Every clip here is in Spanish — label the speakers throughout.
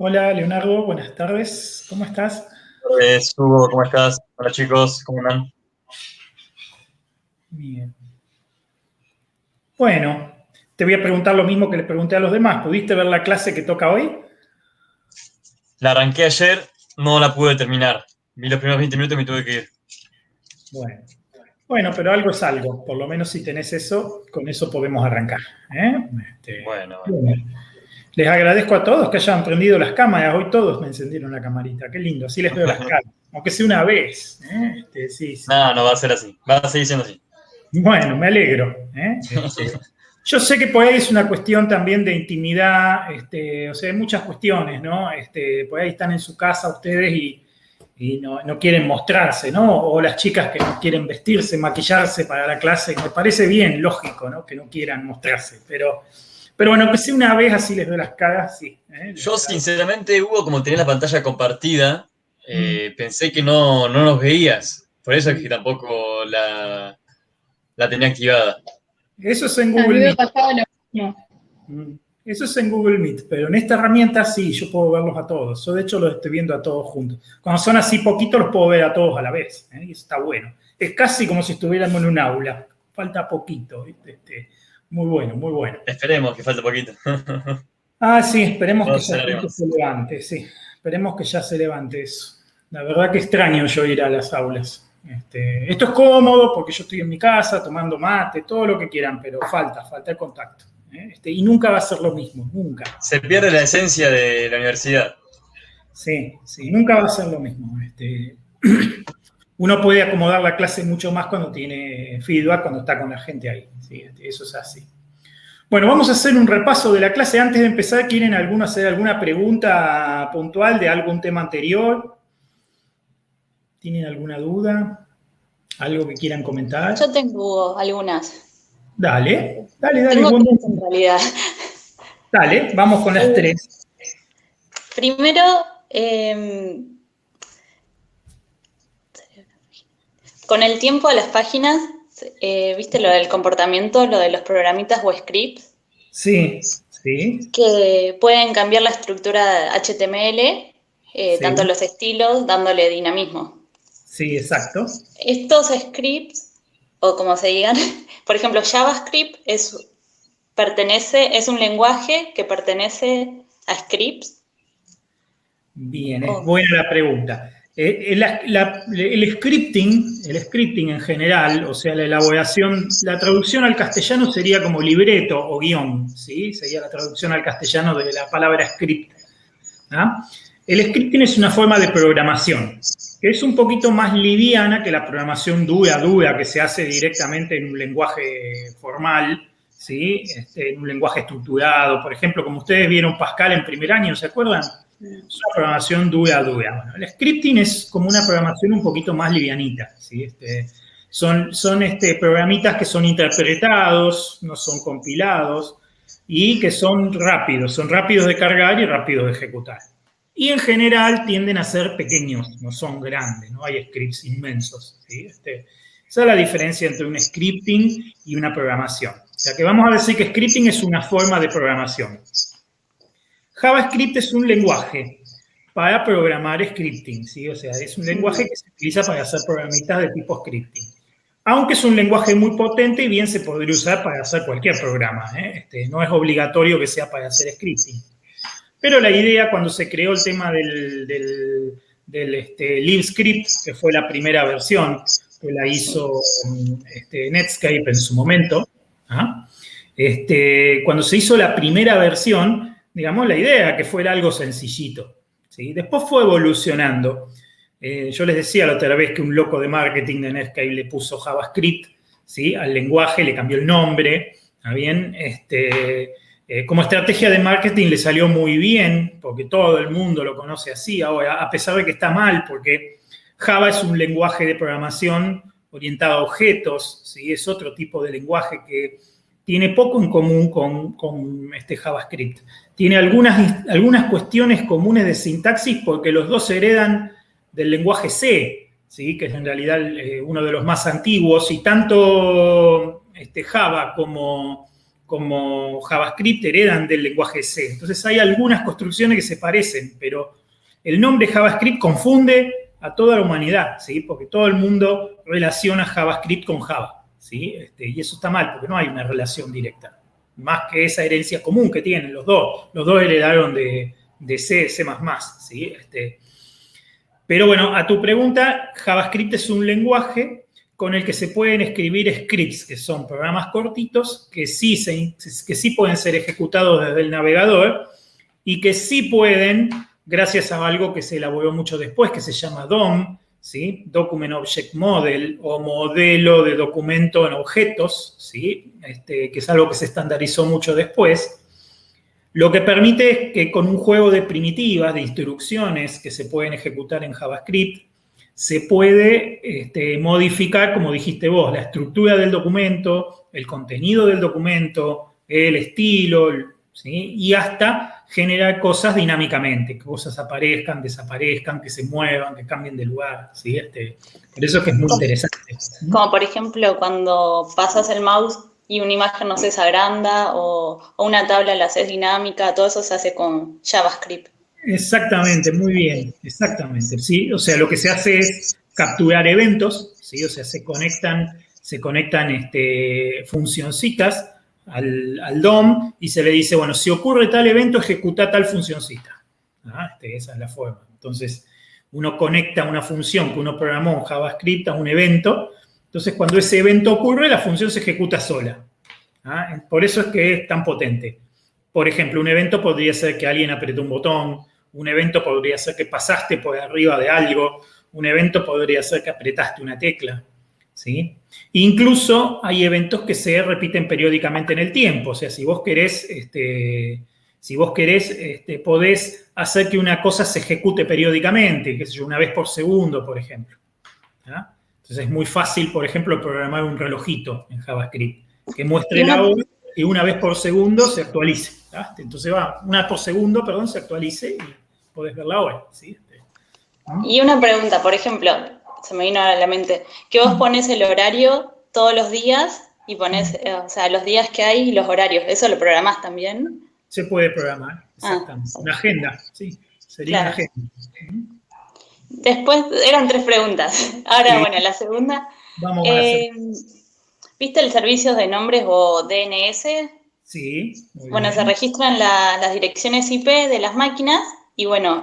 Speaker 1: Hola Leonardo, buenas tardes, ¿cómo estás?
Speaker 2: Hugo, ¿cómo estás? Hola chicos, ¿cómo andan?
Speaker 1: Bien. Bueno, te voy a preguntar lo mismo que le pregunté a los demás. ¿Pudiste ver la clase que toca hoy?
Speaker 2: La arranqué ayer, no la pude terminar. Vi los primeros 20 minutos y me tuve que ir.
Speaker 1: Bueno, bueno, pero algo es algo. Por lo menos si tenés eso, con eso podemos arrancar. ¿eh?
Speaker 2: Bueno.
Speaker 1: Bueno. Les agradezco a todos que hayan prendido las cámaras. Hoy todos me encendieron la camarita. Qué lindo, así les veo las caras. Aunque sea una vez. Sí, sí.
Speaker 2: No, no va a ser así. Va a seguir siendo así.
Speaker 1: Bueno, me alegro. Yo sé que por ahí es una cuestión también de intimidad, o sea, hay muchas cuestiones, ¿no? Por ahí están en su casa ustedes y no quieren mostrarse, ¿no? O las chicas que no quieren vestirse, maquillarse para la clase. Me parece bien, lógico, ¿no? Que no quieran mostrarse, pero bueno, que sea una vez así les veo las caras, sí.
Speaker 2: Yo sinceramente, Hugo, como tenía la pantalla compartida,
Speaker 1: Mm.
Speaker 2: pensé que no nos veías. Por eso es que tampoco la tenía activada.
Speaker 1: Eso es en
Speaker 3: A mí
Speaker 1: Google
Speaker 3: me
Speaker 1: Meet.
Speaker 3: pasaba lo mismo.
Speaker 1: Eso es en Google Meet, pero en esta herramienta sí, yo puedo verlos a todos. Yo de hecho los estoy viendo a todos juntos. Cuando son así poquitos los puedo ver a todos a la vez, y eso está bueno. Es casi como si estuviéramos en un aula. Falta poquito, ¿viste? Muy bueno, muy bueno.
Speaker 2: Esperemos que falte poquito.
Speaker 1: Sí, esperemos
Speaker 2: No
Speaker 1: que ya
Speaker 2: se largue
Speaker 1: pronto
Speaker 2: más.
Speaker 1: se levante, sí. Esperemos que ya se levante eso. La verdad que extraño yo ir a las aulas. Esto es cómodo porque yo estoy en mi casa tomando mate, todo lo que quieran, pero falta el contacto. Y nunca va a ser lo mismo, nunca.
Speaker 2: Se pierde la esencia de la universidad.
Speaker 1: Sí, sí, nunca va a ser lo mismo. Uno puede acomodar la clase mucho más cuando tiene feedback, cuando está con la gente ahí. Sí, eso es así. Bueno, vamos a hacer un repaso de la clase. Antes de empezar, ¿quieren hacer alguna pregunta puntual de algún tema anterior? ¿Tienen alguna duda? ¿Algo que quieran comentar?
Speaker 3: Yo tengo algunas.
Speaker 1: Dale,
Speaker 3: Tengo
Speaker 1: igual.
Speaker 3: tres en realidad.
Speaker 1: Dale, vamos con las tres.
Speaker 3: Primero, con el tiempo de las páginas, ¿viste lo del comportamiento, lo de los programitas o scripts?
Speaker 1: Sí, sí,
Speaker 3: Que pueden cambiar la estructura HTML,
Speaker 1: sí,
Speaker 3: tanto los estilos, dándole dinamismo.
Speaker 1: sí, exacto.
Speaker 3: Estos scripts, o como se digan, por ejemplo, JavaScript es un lenguaje que pertenece a scripts.
Speaker 1: Bien, es buena la pregunta. El scripting en general, o sea, la elaboración, la traducción al castellano sería como libreto o guión, ¿sí? Sería la traducción al castellano de la palabra script. ¿Ah? El scripting es una forma de programación que es un poquito más liviana que la programación dura, que se hace directamente en un lenguaje formal, ¿sí? En un lenguaje estructurado. Por ejemplo, como ustedes vieron Pascal en primer año, ¿se acuerdan? Es una programación dura. Bueno, el scripting es como una programación un poquito más livianita, ¿sí? Son programitas que son interpretados, no son compilados, y que son rápidos de cargar y rápidos de ejecutar. Y en general tienden a ser pequeños, no son grandes, no hay scripts inmensos, ¿sí? Esa es la diferencia entre un scripting y una programación. O sea que vamos a decir que scripting es una forma de programación. JavaScript es un lenguaje para programar scripting, ¿sí? O sea, es un lenguaje que se utiliza para hacer programitas de tipo scripting. Aunque es un lenguaje muy potente y bien se podría usar para hacer cualquier programa. No es obligatorio que sea para hacer scripting. Pero la idea cuando se creó el tema del LibScript, que fue la primera versión, que la hizo Netscape en su momento, ¿ah? Cuando se hizo la primera versión, digamos, la idea era que fuera algo sencillito, ¿sí? Después fue evolucionando. Yo les decía la otra vez que un loco de marketing de Netscape le puso JavaScript, ¿sí? Al lenguaje, le cambió el nombre, ¿está bien? Como estrategia de marketing le salió muy bien, porque todo el mundo lo conoce así ahora, a pesar de que está mal, porque Java es un lenguaje de programación orientado a objetos, ¿sí? Es otro tipo de lenguaje que tiene poco en común con JavaScript. Tiene algunas cuestiones comunes de sintaxis porque los dos heredan del lenguaje C, ¿sí? Que es en realidad uno de los más antiguos, y tanto Java como como JavaScript heredan del lenguaje C. Entonces hay algunas construcciones que se parecen, pero el nombre JavaScript confunde a toda la humanidad, ¿sí? Porque todo el mundo relaciona JavaScript con Java, ¿sí? Y eso está mal, porque no hay una relación directa. Más que esa herencia común que tienen los dos. Los dos heredaron de C, C++, ¿sí? Pero bueno, a tu pregunta, JavaScript es un lenguaje con el que se pueden escribir scripts, que son programas cortitos, que sí pueden ser ejecutados desde el navegador y que sí pueden, gracias a algo que se elaboró mucho después, que se llama DOM, ¿sí? Document Object Model, o modelo de documento en objetos, ¿sí? Que es algo que se estandarizó mucho después. Lo que permite es que con un juego de primitivas, de instrucciones que se pueden ejecutar en JavaScript, se puede modificar, como dijiste vos, la estructura del documento, el contenido del documento, el estilo, ¿sí? Y hasta generar cosas dinámicamente, que cosas aparezcan, desaparezcan, que se muevan, que cambien de lugar, ¿sí? Por eso es que es muy interesante.
Speaker 3: Como por ejemplo, cuando pasas el mouse y una imagen no se agranda o una tabla la haces dinámica, todo eso se hace con JavaScript.
Speaker 1: Exactamente, muy bien, exactamente, ¿sí? O sea, lo que se hace es capturar eventos, ¿sí? O sea, se conectan funcioncitas al DOM y se le dice, bueno, si ocurre tal evento, ejecuta tal funcioncita. Esa es la forma. Entonces, uno conecta una función que uno programó en JavaScript a un evento. Entonces, cuando ese evento ocurre, la función se ejecuta sola. Por eso es que es tan potente. Por ejemplo, un evento podría ser que alguien apretó un botón, un evento podría ser que pasaste por arriba de algo, un evento podría ser que apretaste una tecla, ¿sí? Incluso hay eventos que se repiten periódicamente en el tiempo. O sea, si vos querés, podés hacer que una cosa se ejecute periódicamente, qué sé yo, una vez por segundo, por ejemplo. Entonces es muy fácil, por ejemplo, programar un relojito en JavaScript que muestre la hora y una vez por segundo se actualice. Entonces una vez por segundo, perdón, se actualice y podés ver la hora, ¿sí?
Speaker 3: Y una pregunta, por ejemplo, se me vino a la mente, que vos pones el horario todos los días y pones, o sea, los días que hay y los horarios, ¿eso lo programás también?
Speaker 1: Se puede programar, exactamente. Una agenda, sí, sería una agenda.
Speaker 3: Después, eran 3 preguntas. Ahora, bueno, la segunda.
Speaker 1: Vamos a hacer.
Speaker 3: ¿Viste el servicio de nombres o DNS?
Speaker 1: Sí.
Speaker 3: Bueno, bien. Se registran las direcciones IP de las máquinas y bueno,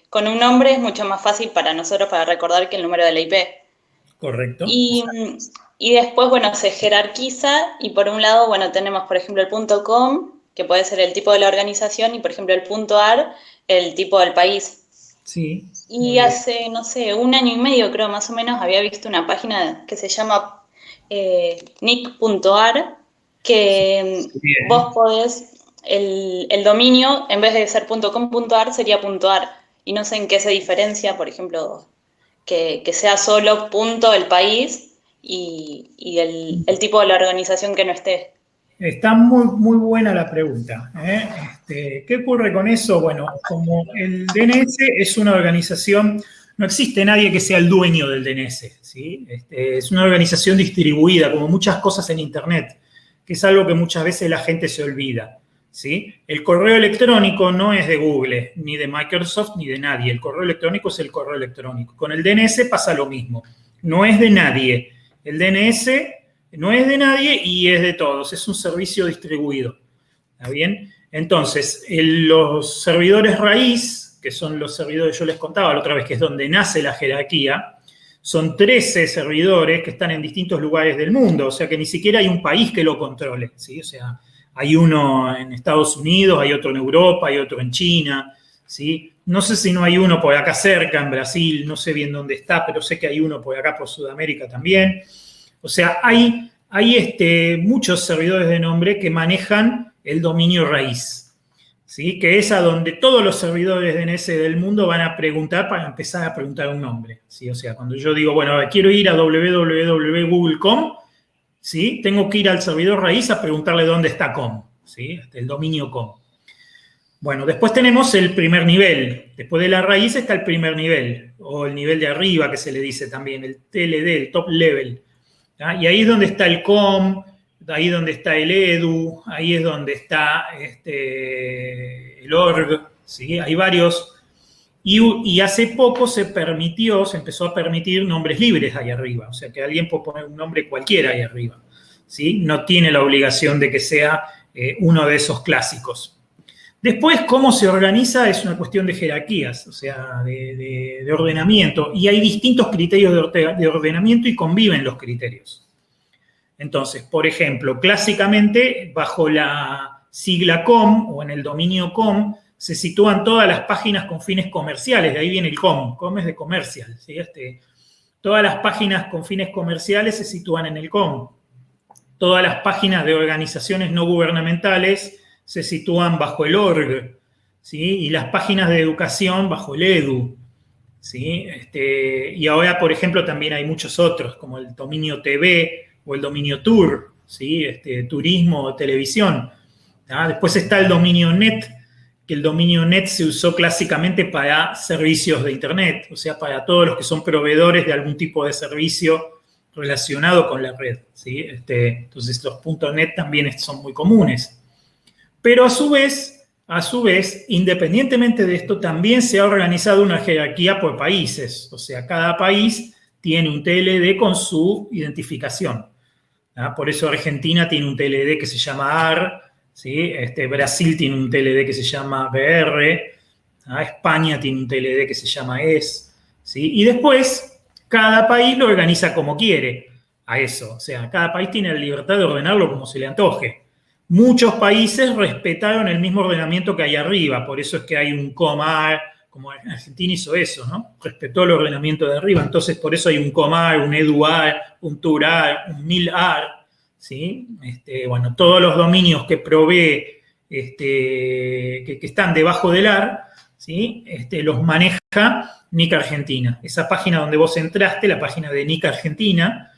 Speaker 3: con un nombre es mucho más fácil para nosotros para recordar que el número de la IP.
Speaker 1: Correcto.
Speaker 3: Y después, bueno, se jerarquiza y por un lado, bueno, tenemos, por ejemplo, el .com, que puede ser el tipo de la organización, y por ejemplo el .ar, el tipo del país.
Speaker 1: Sí.
Speaker 3: Y hace, no sé, 1 año y medio creo más o menos, había visto una página que se llama nick.ar, que vos podés, el dominio, en vez de ser .com.ar, sería .ar. Y no sé en qué se diferencia, por ejemplo, que sea solo el país y el tipo de la organización que no esté.
Speaker 1: Está muy, muy buena la pregunta. ¿Qué ocurre con eso? Bueno, como el DNS es una organización, no existe nadie que sea el dueño del DNS, ¿sí? Es una organización distribuida, como muchas cosas en Internet, que es algo que muchas veces la gente se olvida, ¿sí? El correo electrónico no es de Google, ni de Microsoft, ni de nadie. El correo electrónico es el correo electrónico. Con el DNS pasa lo mismo. No es de nadie. El DNS no es de nadie y es de todos. Es un servicio distribuido. ¿Está bien? Entonces, los servidores raíz, que son los servidores, yo les contaba la otra vez, que es donde nace la jerarquía, son 13 servidores que están en distintos lugares del mundo. O sea, que ni siquiera hay un país que lo controle, ¿sí? O sea, hay uno en Estados Unidos, hay otro en Europa, hay otro en China, ¿sí? No sé si no hay uno por acá cerca, en Brasil, no sé bien dónde está, pero sé que hay uno por acá, por Sudamérica también. O sea, hay muchos servidores de nombre que manejan el dominio raíz, ¿sí? Que es a donde todos los servidores DNS del mundo van a preguntar para empezar a preguntar un nombre, ¿sí? O sea, cuando yo digo, bueno, quiero ir a www.google.com, ¿sí? Tengo que ir al servidor raíz a preguntarle dónde está com, ¿sí? El dominio com. Bueno, después tenemos el primer nivel. Después de la raíz está el primer nivel, o el nivel de arriba que se le dice también, el TLD, el top level. ¿Ah? Y ahí es donde está el com, ahí donde está el edu, ahí es donde está el org, ¿sí? Hay varios. Y hace poco se empezó a permitir nombres libres ahí arriba, o sea que alguien puede poner un nombre cualquiera ahí arriba, ¿sí? No tiene la obligación de que sea uno de esos clásicos. Después, cómo se organiza es una cuestión de jerarquías, o sea, de ordenamiento, y hay distintos criterios de ordenamiento y conviven los criterios. Entonces, por ejemplo, clásicamente, bajo la sigla com o en el dominio com, se sitúan todas las páginas con fines comerciales, de ahí viene el com es de comercial, ¿sí? Todas las páginas con fines comerciales se sitúan en el com. Todas las páginas de organizaciones no gubernamentales se sitúan bajo el org, ¿sí? Y las páginas de educación bajo el edu, ¿sí? Y ahora, por ejemplo, también hay muchos otros, como el dominio TV o el dominio tour, ¿sí? Turismo o televisión. ¿Ah? Después está el dominio net, que el dominio net se usó clásicamente para servicios de Internet, o sea, para todos los que son proveedores de algún tipo de servicio relacionado con la red, ¿sí? Entonces, los .net también son muy comunes. Pero a su vez, independientemente de esto, también se ha organizado una jerarquía por países, o sea, cada país tiene un TLD con su identificación. ¿Ah? Por eso Argentina tiene un TLD que se llama AR, ¿sí? Brasil tiene un TLD que se llama BR, ¿ah? España tiene un TLD que se llama ES, ¿sí? Y después, cada país lo organiza como quiere a eso. O sea, cada país tiene la libertad de ordenarlo como se le antoje. Muchos países respetaron el mismo ordenamiento que hay arriba, por eso es que hay un COMAR, como Argentina hizo eso, ¿no? Respetó el ordenamiento de arriba, entonces por eso hay un COMAR, un EDUAR, un TURAR, un MILAR, ¿sí? Bueno, todos los dominios que provee, que están debajo del AR, ¿sí? Los maneja NIC Argentina. Esa página donde vos entraste, la página de NIC Argentina,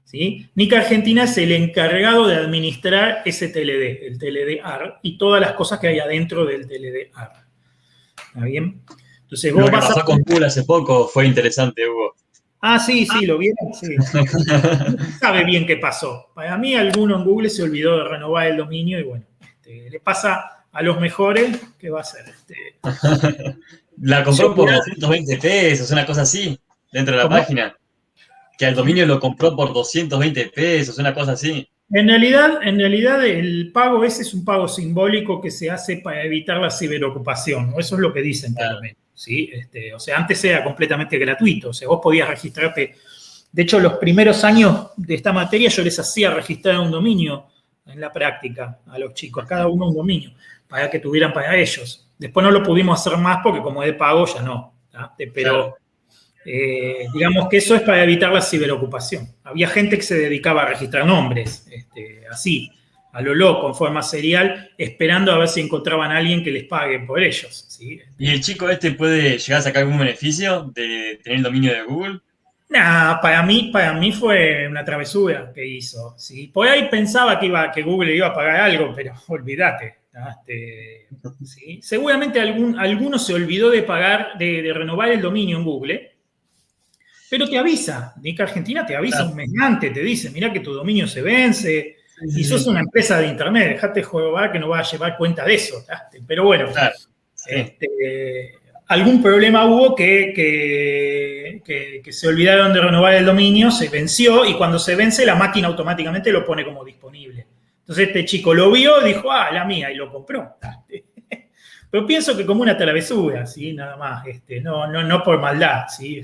Speaker 1: ¿sí? NIC Argentina es el encargado de administrar ese TLD, el TLD AR, y todas las cosas que hay adentro del TLD AR. ¿Está bien? Entonces,
Speaker 2: vos lo que pasó con Google hace poco fue interesante, Hugo.
Speaker 1: Ah, sí, lo vieron, sí. No sabe bien qué pasó. Para mí, alguno en Google se olvidó de renovar el dominio y bueno, le pasa a los mejores, ¿qué va a hacer?
Speaker 2: La compró por 220 pesos, una cosa así, dentro de la página. Que al dominio lo compró por 220 pesos, una cosa así.
Speaker 1: En realidad el pago ese es un pago simbólico que se hace para evitar la ciberocupación, ¿no? Eso es lo que dicen, por lo menos, ¿sí? O sea, antes era completamente gratuito, o sea, vos podías registrarte. De hecho, los primeros años de esta materia yo les hacía registrar un dominio en la práctica a los chicos, cada uno un dominio, para que tuvieran para ellos. Después no lo pudimos hacer más porque como es de pago ya no, ¿tá? Pero digamos que eso es para evitar la ciberocupación. Había gente que se dedicaba a registrar nombres, así, a lo loco, en forma serial, esperando a ver si encontraban a alguien que les pague por ellos, ¿sí?
Speaker 2: ¿Y el chico puede llegar a sacar algún beneficio de tener el dominio de Google?
Speaker 1: Nah, para mí fue una travesura que hizo, ¿sí? Por ahí pensaba que Google iba a pagar algo, pero olvídate, ¿sí? Seguramente alguno se olvidó de pagar, de renovar el dominio en Google, pero te avisa, NIC Argentina te avisa un mes antes, te dice, mirá que tu dominio se vence, y sos una empresa de internet, dejate jugar que no vas a llevar cuenta de eso. Pero bueno, algún problema hubo que se olvidaron de renovar el dominio, se venció, y cuando se vence la máquina automáticamente lo pone como disponible. Entonces este chico lo vio y dijo, la mía, y lo compró. Pero pienso que como una travesura, ¿sí? Nada más, no por maldad, ¿sí?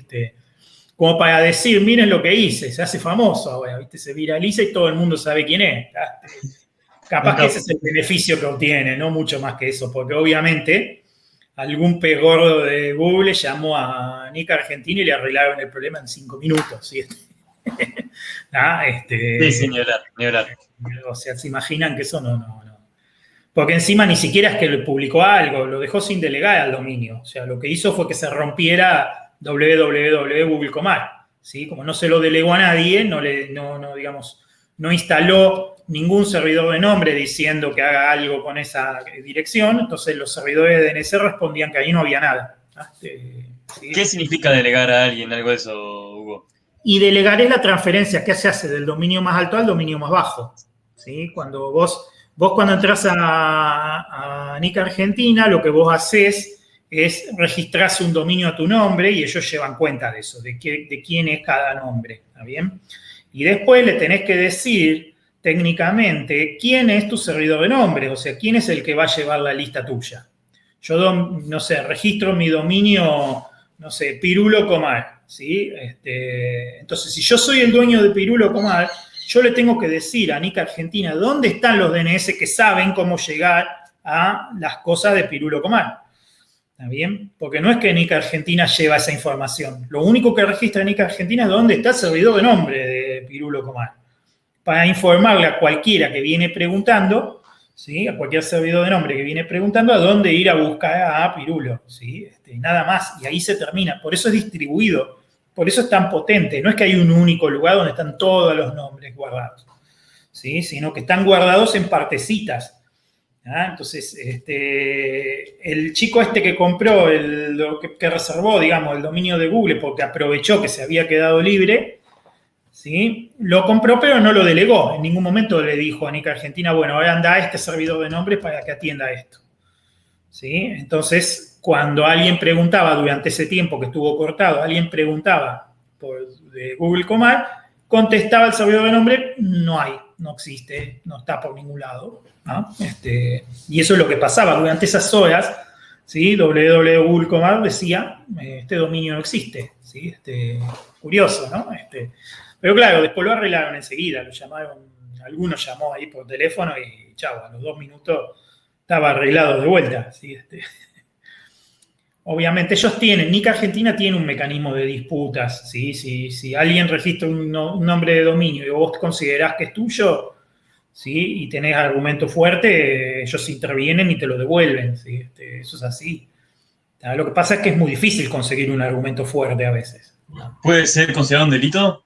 Speaker 1: Como para decir, miren lo que hice, se hace famoso ahora, ¿viste? Se viraliza y todo el mundo sabe quién es. Capaz que ese es el beneficio que obtiene, no mucho más que eso, porque obviamente algún pegordo de Google llamó a NIC Argentina y le arreglaron el problema en 5 minutos, ¿sí?
Speaker 2: Sí, ni hablar.
Speaker 1: O sea, se imaginan que eso no. Porque encima ni siquiera es que le publicó algo, lo dejó sin delegar al dominio. O sea, lo que hizo fue que se rompiera www.google.com, ¿sí? Como no se lo delegó a nadie, no instaló ningún servidor de nombre diciendo que haga algo con esa dirección, entonces los servidores de DNS respondían que ahí no había nada. ¿Sí?
Speaker 2: ¿Qué significa delegar a alguien algo de eso, Hugo?
Speaker 1: Y delegar es la transferencia que se hace del dominio más alto al dominio más bajo. ¿Sí? ¿sí? Cuando vos cuando entras a Nick Argentina, lo que vos haces es registrarse un dominio a tu nombre y ellos llevan cuenta de eso, de quién es cada nombre, ¿está bien? Y después le tenés que decir técnicamente quién es tu servidor de nombres, o sea, quién es el que va a llevar la lista tuya. Yo, no sé, registro mi dominio, no sé, Pirulo Comar, ¿sí? Entonces, si yo soy el dueño de Pirulo Comar, yo le tengo que decir a Nick Argentina dónde están los DNS que saben cómo llegar a las cosas de Pirulo Comar. ¿Está bien? Porque no es que Nick Argentina lleva esa información. Lo único que registra Nick Argentina es dónde está el servidor de nombre de Pirulo Comar. Para informarle a cualquiera que viene preguntando, ¿sí? A cualquier servidor de nombre que viene preguntando a dónde ir a buscar a Pirulo, ¿sí? Nada más. Y ahí se termina. Por eso es distribuido. Por eso es tan potente. No es que hay un único lugar donde están todos los nombres guardados, ¿sí? Sino que están guardados en partecitas. Entonces, el chico que compró, que reservó, digamos, el dominio de Google porque aprovechó que se había quedado libre, ¿sí? Lo compró pero no lo delegó. En ningún momento le dijo a Nick Argentina, bueno, ahora anda a este servidor de nombres para que atienda esto, ¿sí? Entonces, cuando alguien preguntaba durante ese tiempo que estuvo cortado, alguien preguntaba de Google Comar, contestaba el servidor de nombre, no hay, no existe, no está por ningún lado, ¿no? Y eso es lo que pasaba durante esas horas, ¿sí? Google Comar decía, este dominio no existe, ¿sí? Curioso, ¿no? Pero claro, después lo arreglaron enseguida, lo llamaron, alguno llamó ahí por teléfono y chau, a los 2 minutos estaba arreglado de vuelta, ¿sí? Obviamente ellos Nick Argentina tiene un mecanismo de disputas, ¿sí? Si alguien registra un nombre de dominio y vos considerás que es tuyo, ¿sí? Y tenés argumento fuerte, ellos intervienen y te lo devuelven, ¿sí? Eso es así. Lo que pasa es que es muy difícil conseguir un argumento fuerte a veces.
Speaker 2: ¿Puede ser considerado un delito?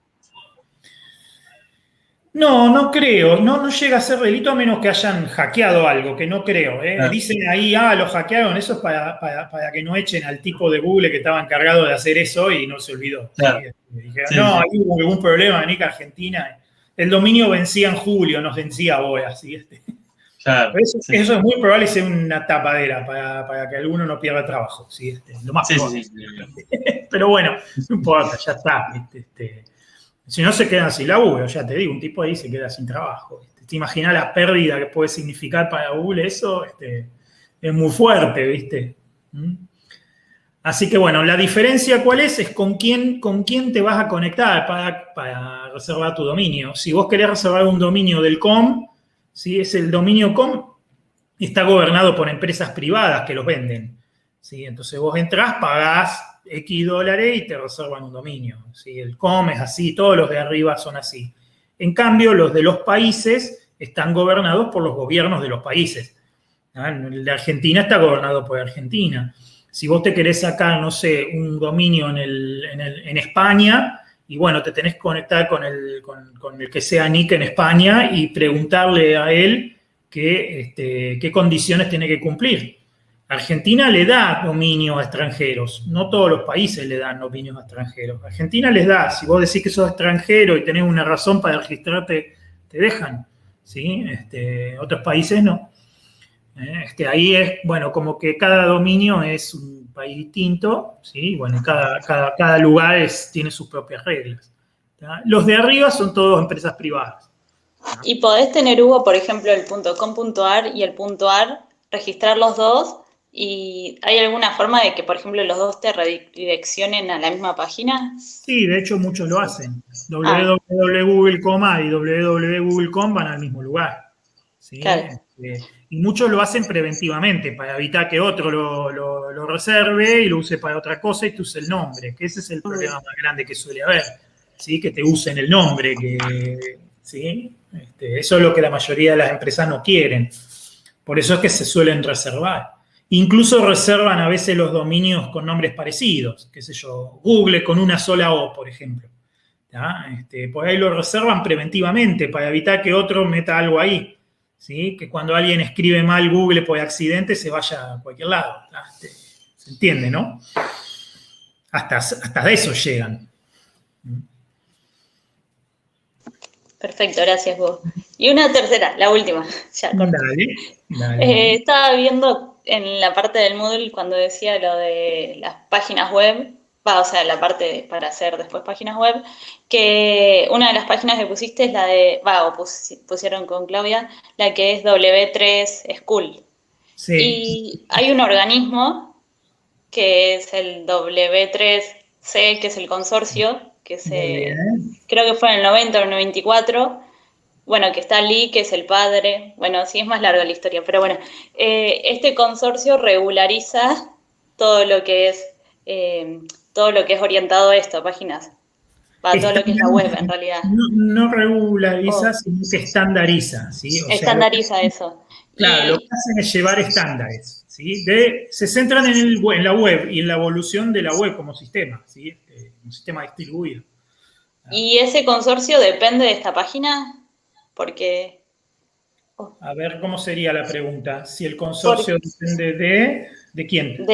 Speaker 1: No creo. No llega a ser delito a menos que hayan hackeado algo, que no creo. Dicen ahí, lo hackearon. Eso es para que no echen al tipo de Google que estaba encargado de hacer eso y no se olvidó.
Speaker 2: Claro.
Speaker 1: ¿Sí? Dijeron, ahí hubo algún problema en Nick Argentina. El dominio vencía en julio, no vencía ahora. ¿Sí?
Speaker 2: Claro,
Speaker 1: eso es muy probable y sea una tapadera para que alguno no pierda trabajo. ¿Sí? Lo más probable. Sí. Pero bueno, no importa, ya está. Si no se quedan sin laburo, ya te digo, un tipo ahí se queda sin trabajo. ¿Te imaginas la pérdida que puede significar para Google eso? Es muy fuerte, ¿viste? Así que bueno, la diferencia ¿cuál es? Es con quién te vas a conectar para reservar tu dominio. Si vos querés reservar un dominio del com, ¿sí? Es el dominio com, está gobernado por empresas privadas que los venden, ¿sí? Entonces vos entrás, pagás X dólares y te reservan un dominio, ¿sí? El com es así, todos los de arriba son así. En cambio, los de los países están gobernados por los gobiernos de los países. El de Argentina está gobernado por Argentina. Si vos te querés sacar, no sé, un dominio en España, y bueno, te tenés que conectar con el que sea Nick en España y preguntarle a él qué condiciones tiene que cumplir. Argentina le da dominio a extranjeros, no todos los países le dan dominios a extranjeros. Argentina les da, si vos decís que sos extranjero y tenés una razón para registrarte, te dejan, ¿sí? Otros países no. Ahí es, bueno, como que cada dominio es un país distinto, ¿sí? Bueno, cada lugar tiene sus propias reglas. ¿Tá? Los de arriba son todos empresas privadas.
Speaker 3: Y podés tener, Hugo, por ejemplo, el .com.ar y el .ar, registrar los dos. ¿Y hay alguna forma de que, por ejemplo, los dos te redireccionen a la misma página?
Speaker 1: Sí, de hecho muchos lo hacen. www.google.com y www.google.com van al mismo lugar. ¿Sí?
Speaker 3: Claro.
Speaker 1: Y muchos lo hacen preventivamente para evitar que otro lo reserve y lo use para otra cosa y te use el nombre, que ese es el problema más grande que suele haber, ¿sí? Que te usen el nombre, ¿sí? Eso es lo que la mayoría de las empresas no quieren. Por eso es que se suelen reservar. Incluso reservan a veces los dominios con nombres parecidos, qué sé yo, Google con una sola O, por ejemplo. Por ahí lo reservan preventivamente para evitar que otro meta algo ahí. ¿Sí? Que cuando alguien escribe mal Google por accidente se vaya a cualquier lado. ¿Se entiende, no? Hasta de eso llegan.
Speaker 3: Perfecto, gracias vos. Y una tercera, la última. Ya,
Speaker 1: Dale.
Speaker 3: estaba viendo en la parte del Moodle cuando decía lo de las páginas web, o sea, la parte para hacer después páginas web, que una de las páginas que pusiste es la de, pusieron con Claudia, la que es W3 School.
Speaker 1: Sí.
Speaker 3: Y hay un organismo que es el W3C, que es el consorcio, que creo que fue en el 90 o el 94. Bueno, que está Lee, que es el padre. Bueno, sí, es más larga la historia, pero bueno, este consorcio regulariza todo lo que es orientado a esto, páginas. Todo lo que es la web, en realidad.
Speaker 1: No regulariza, sino que estandariza, ¿sí? O
Speaker 3: estandariza eso.
Speaker 1: Claro, lo que hacen es llevar estándares, ¿sí? Se centran en la web y en la evolución de la web como sistema, ¿sí? Un sistema distribuido.
Speaker 3: ¿Y ese consorcio depende de esta página? Porque...
Speaker 1: A ver, ¿cómo sería la pregunta? Si el consorcio depende ¿de quién?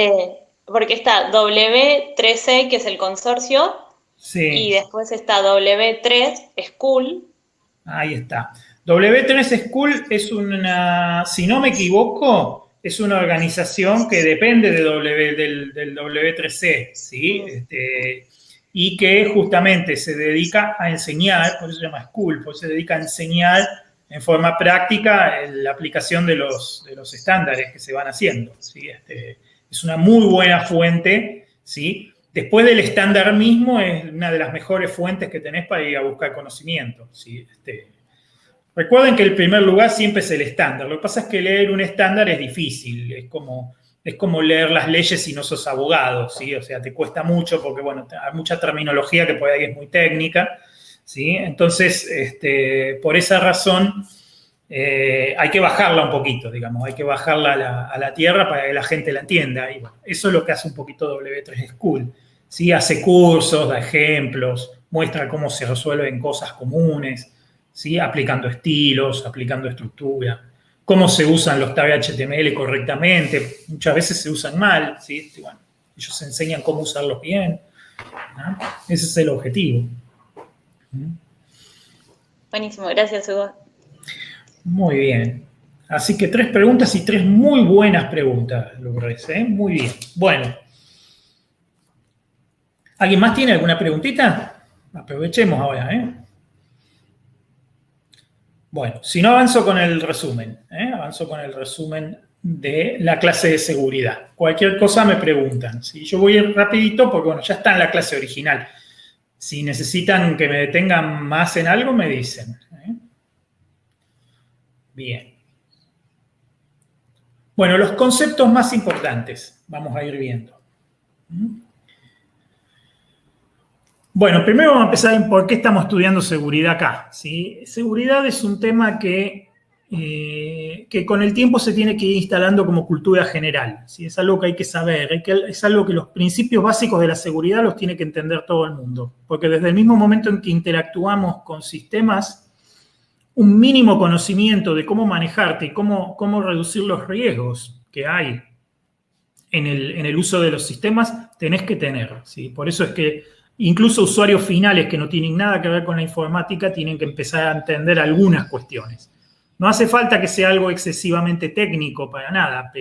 Speaker 3: Porque está W3C, que es el consorcio,
Speaker 1: sí.
Speaker 3: Y después está W3 School.
Speaker 1: Ahí está. W3 School es una, si no me equivoco, es una organización que depende del W3C, ¿sí? Y que justamente se dedica a enseñar, por eso se llama School, pues se dedica a enseñar en forma práctica la aplicación de los estándares que se van haciendo, ¿sí? Es una muy buena fuente, ¿sí? Después del estándar mismo, es una de las mejores fuentes que tenés para ir a buscar conocimiento, ¿sí? Recuerden que el primer lugar siempre es el estándar. Lo que pasa es que leer un estándar es difícil, es como leer las leyes si no sos abogado, ¿sí? O sea, te cuesta mucho porque, bueno, hay mucha terminología que por ahí es muy técnica, ¿sí? Entonces, por esa razón, hay que bajarla un poquito, digamos, hay que bajarla a la tierra para que la gente la entienda. Y bueno, eso es lo que hace un poquito W3 School, ¿sí? Hace cursos, da ejemplos, muestra cómo se resuelven cosas comunes, ¿sí? Aplicando estilos, aplicando estructura, cómo se usan los tags HTML correctamente. Muchas veces se usan mal, ¿sí? Bueno, ellos enseñan cómo usarlos bien, ¿no? Ese es el objetivo.
Speaker 3: Buenísimo, gracias, Hugo.
Speaker 1: Muy bien. Así que 3 preguntas y 3 muy buenas preguntas, Lourdes, ¿eh? Muy bien. Bueno. ¿Alguien más tiene alguna preguntita? Aprovechemos ahora, ¿eh? Bueno, si no, avanzo con el resumen, ¿eh? Avanzo con el resumen de la clase de seguridad. Cualquier cosa me preguntan, ¿sí? Yo voy a ir rapidito porque, bueno, ya está en la clase original. Si necesitan que me detengan más en algo, me dicen, ¿eh? Bien. Bueno, los conceptos más importantes vamos a ir viendo. Bueno, primero vamos a empezar en por qué estamos estudiando seguridad acá, ¿sí? Seguridad es un tema que con el tiempo se tiene que ir instalando como cultura general, ¿sí? Es algo que hay que saber, es algo que los principios básicos de la seguridad los tiene que entender todo el mundo, porque desde el mismo momento en que interactuamos con sistemas, un mínimo conocimiento de cómo manejarte y cómo reducir los riesgos que hay en el uso de los sistemas, tenés que tener, ¿sí? Por eso es que incluso usuarios finales que no tienen nada que ver con la informática tienen que empezar a entender algunas cuestiones. No hace falta que sea algo excesivamente técnico para nada,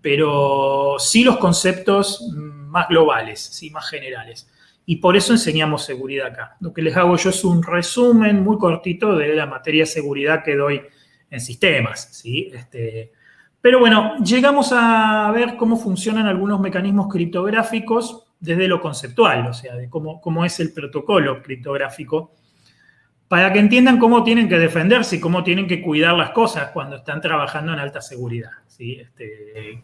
Speaker 1: pero sí los conceptos más globales, ¿sí? Más generales. Y por eso enseñamos seguridad acá. Lo que les hago yo es un resumen muy cortito de la materia de seguridad que doy en sistemas, ¿sí? Pero bueno, llegamos a ver cómo funcionan algunos mecanismos criptográficos desde lo conceptual, o sea, de cómo es el protocolo criptográfico, para que entiendan cómo tienen que defenderse y cómo tienen que cuidar las cosas cuando están trabajando en alta seguridad, ¿sí?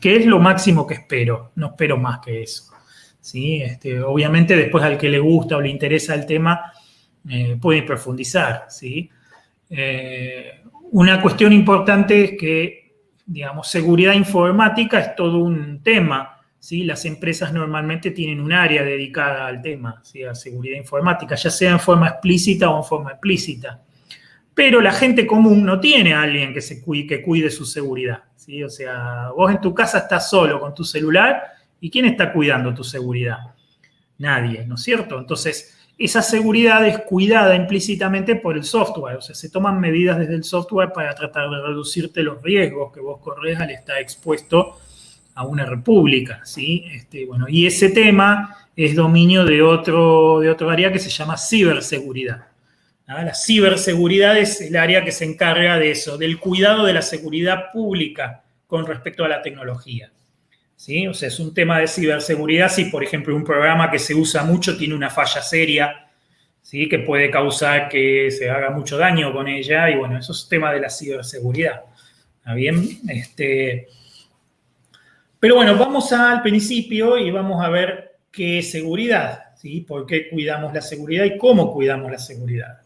Speaker 1: Que es lo máximo que espero, no espero más que eso, ¿sí? Obviamente después al que le gusta o le interesa el tema puede profundizar, ¿sí? Una cuestión importante es que, digamos, seguridad informática es todo un tema, ¿sí? Las empresas normalmente tienen un área dedicada al tema, ¿sí? A seguridad informática, ya sea en forma explícita o en forma implícita. Pero la gente común no tiene a alguien que cuide su seguridad, ¿sí? O sea, vos en tu casa estás solo con tu celular, ¿y quién está cuidando tu seguridad? Nadie, ¿no es cierto? Entonces, esa seguridad es cuidada implícitamente por el software, o sea, se toman medidas desde el software para tratar de reducirte los riesgos que vos corres al estar expuesto a una república, ¿sí? Bueno, y ese tema es dominio de otro área que se llama ciberseguridad. ¿Ah? La ciberseguridad es el área que se encarga de eso, del cuidado de la seguridad pública con respecto a la tecnología. ¿Sí? O sea, es un tema de ciberseguridad si, por ejemplo, un programa que se usa mucho tiene una falla seria, ¿sí? Que puede causar que se haga mucho daño con ella, y bueno, eso es tema de la ciberseguridad. ¿Está bien? Pero bueno, vamos al principio y vamos a ver qué es seguridad, ¿sí? ¿Por qué cuidamos la seguridad y cómo cuidamos la seguridad?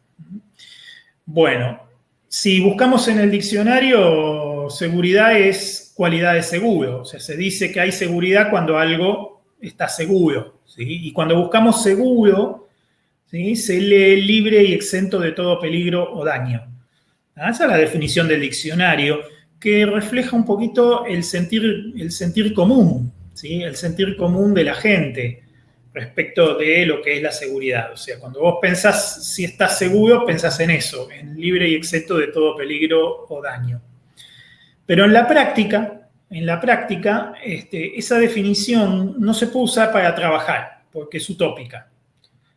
Speaker 1: Bueno, si buscamos en el diccionario, seguridad es cualidad de seguro. O sea, se dice que hay seguridad cuando algo está seguro, ¿sí? Y cuando buscamos seguro, ¿sí? Se lee libre y exento de todo peligro o daño. ¿Ah? Esa es la definición del diccionario, que refleja un poquito el sentir común, ¿sí? El sentir común de la gente respecto de lo que es la seguridad. O sea, cuando vos pensás si estás seguro, pensás en eso, en libre y exento de todo peligro o daño. Pero en la práctica, esa definición no se puede usar para trabajar, porque es utópica.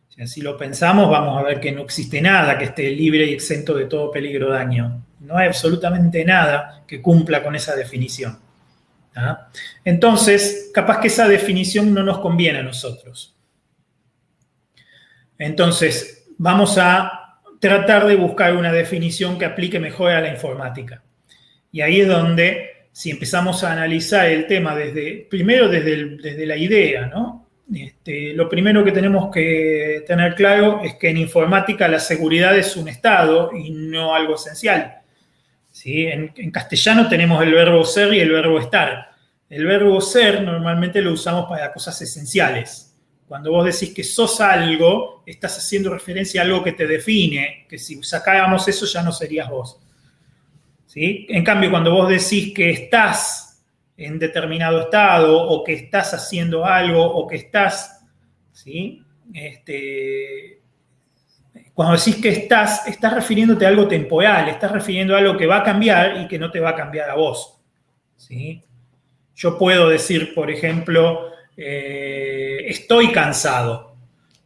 Speaker 1: O sea, si lo pensamos, vamos a ver que no existe nada que esté libre y exento de todo peligro o daño. No hay absolutamente nada que cumpla con esa definición. ¿Ah? Entonces, capaz que esa definición no nos conviene a nosotros. Entonces, vamos a tratar de buscar una definición que aplique mejor a la informática. Y ahí es donde, si empezamos a analizar el tema primero desde la idea, ¿no? Lo primero que tenemos que tener claro es que en informática la seguridad es un estado y no algo esencial. ¿Sí? En castellano tenemos el verbo ser y el verbo estar. El verbo ser normalmente lo usamos para cosas esenciales. Cuando vos decís que sos algo, estás haciendo referencia a algo que te define, que si sacáramos eso ya no serías vos. ¿Sí? En cambio, cuando vos decís que estás en determinado estado o que estás haciendo algo o que estás, ¿sí? Cuando decís que estás refiriéndote a algo temporal, estás refiriendo a algo que va a cambiar y que no te va a cambiar a vos. ¿Sí? Yo puedo decir, por ejemplo, estoy cansado.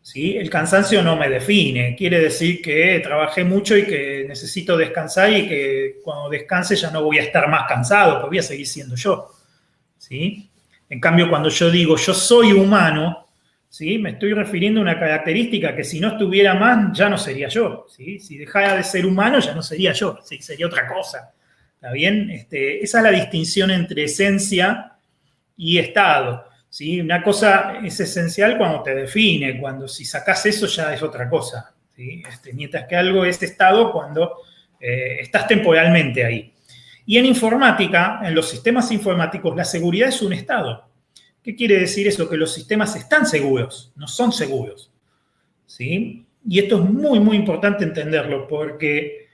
Speaker 1: ¿Sí? El cansancio no me define. Quiere decir que trabajé mucho y que necesito descansar y que cuando descanse ya no voy a estar más cansado, porque voy a seguir siendo yo. ¿Sí? En cambio, cuando yo digo yo soy humano, ¿sí? Me estoy refiriendo a una característica que si no estuviera más, ya no sería yo. ¿Sí? Si dejara de ser humano, ya no sería yo, ¿sí? Sería otra cosa. ¿Está bien? Esa es la distinción entre esencia y estado. ¿Sí? Una cosa es esencial cuando te define, cuando si sacás eso ya es otra cosa. ¿Sí? Mientras que algo es estado cuando estás temporalmente ahí. Y en informática, en los sistemas informáticos, la seguridad es un estado. ¿Qué quiere decir eso? Que los sistemas están seguros, no son seguros. ¿Sí? Y esto es muy, muy importante entenderlo porque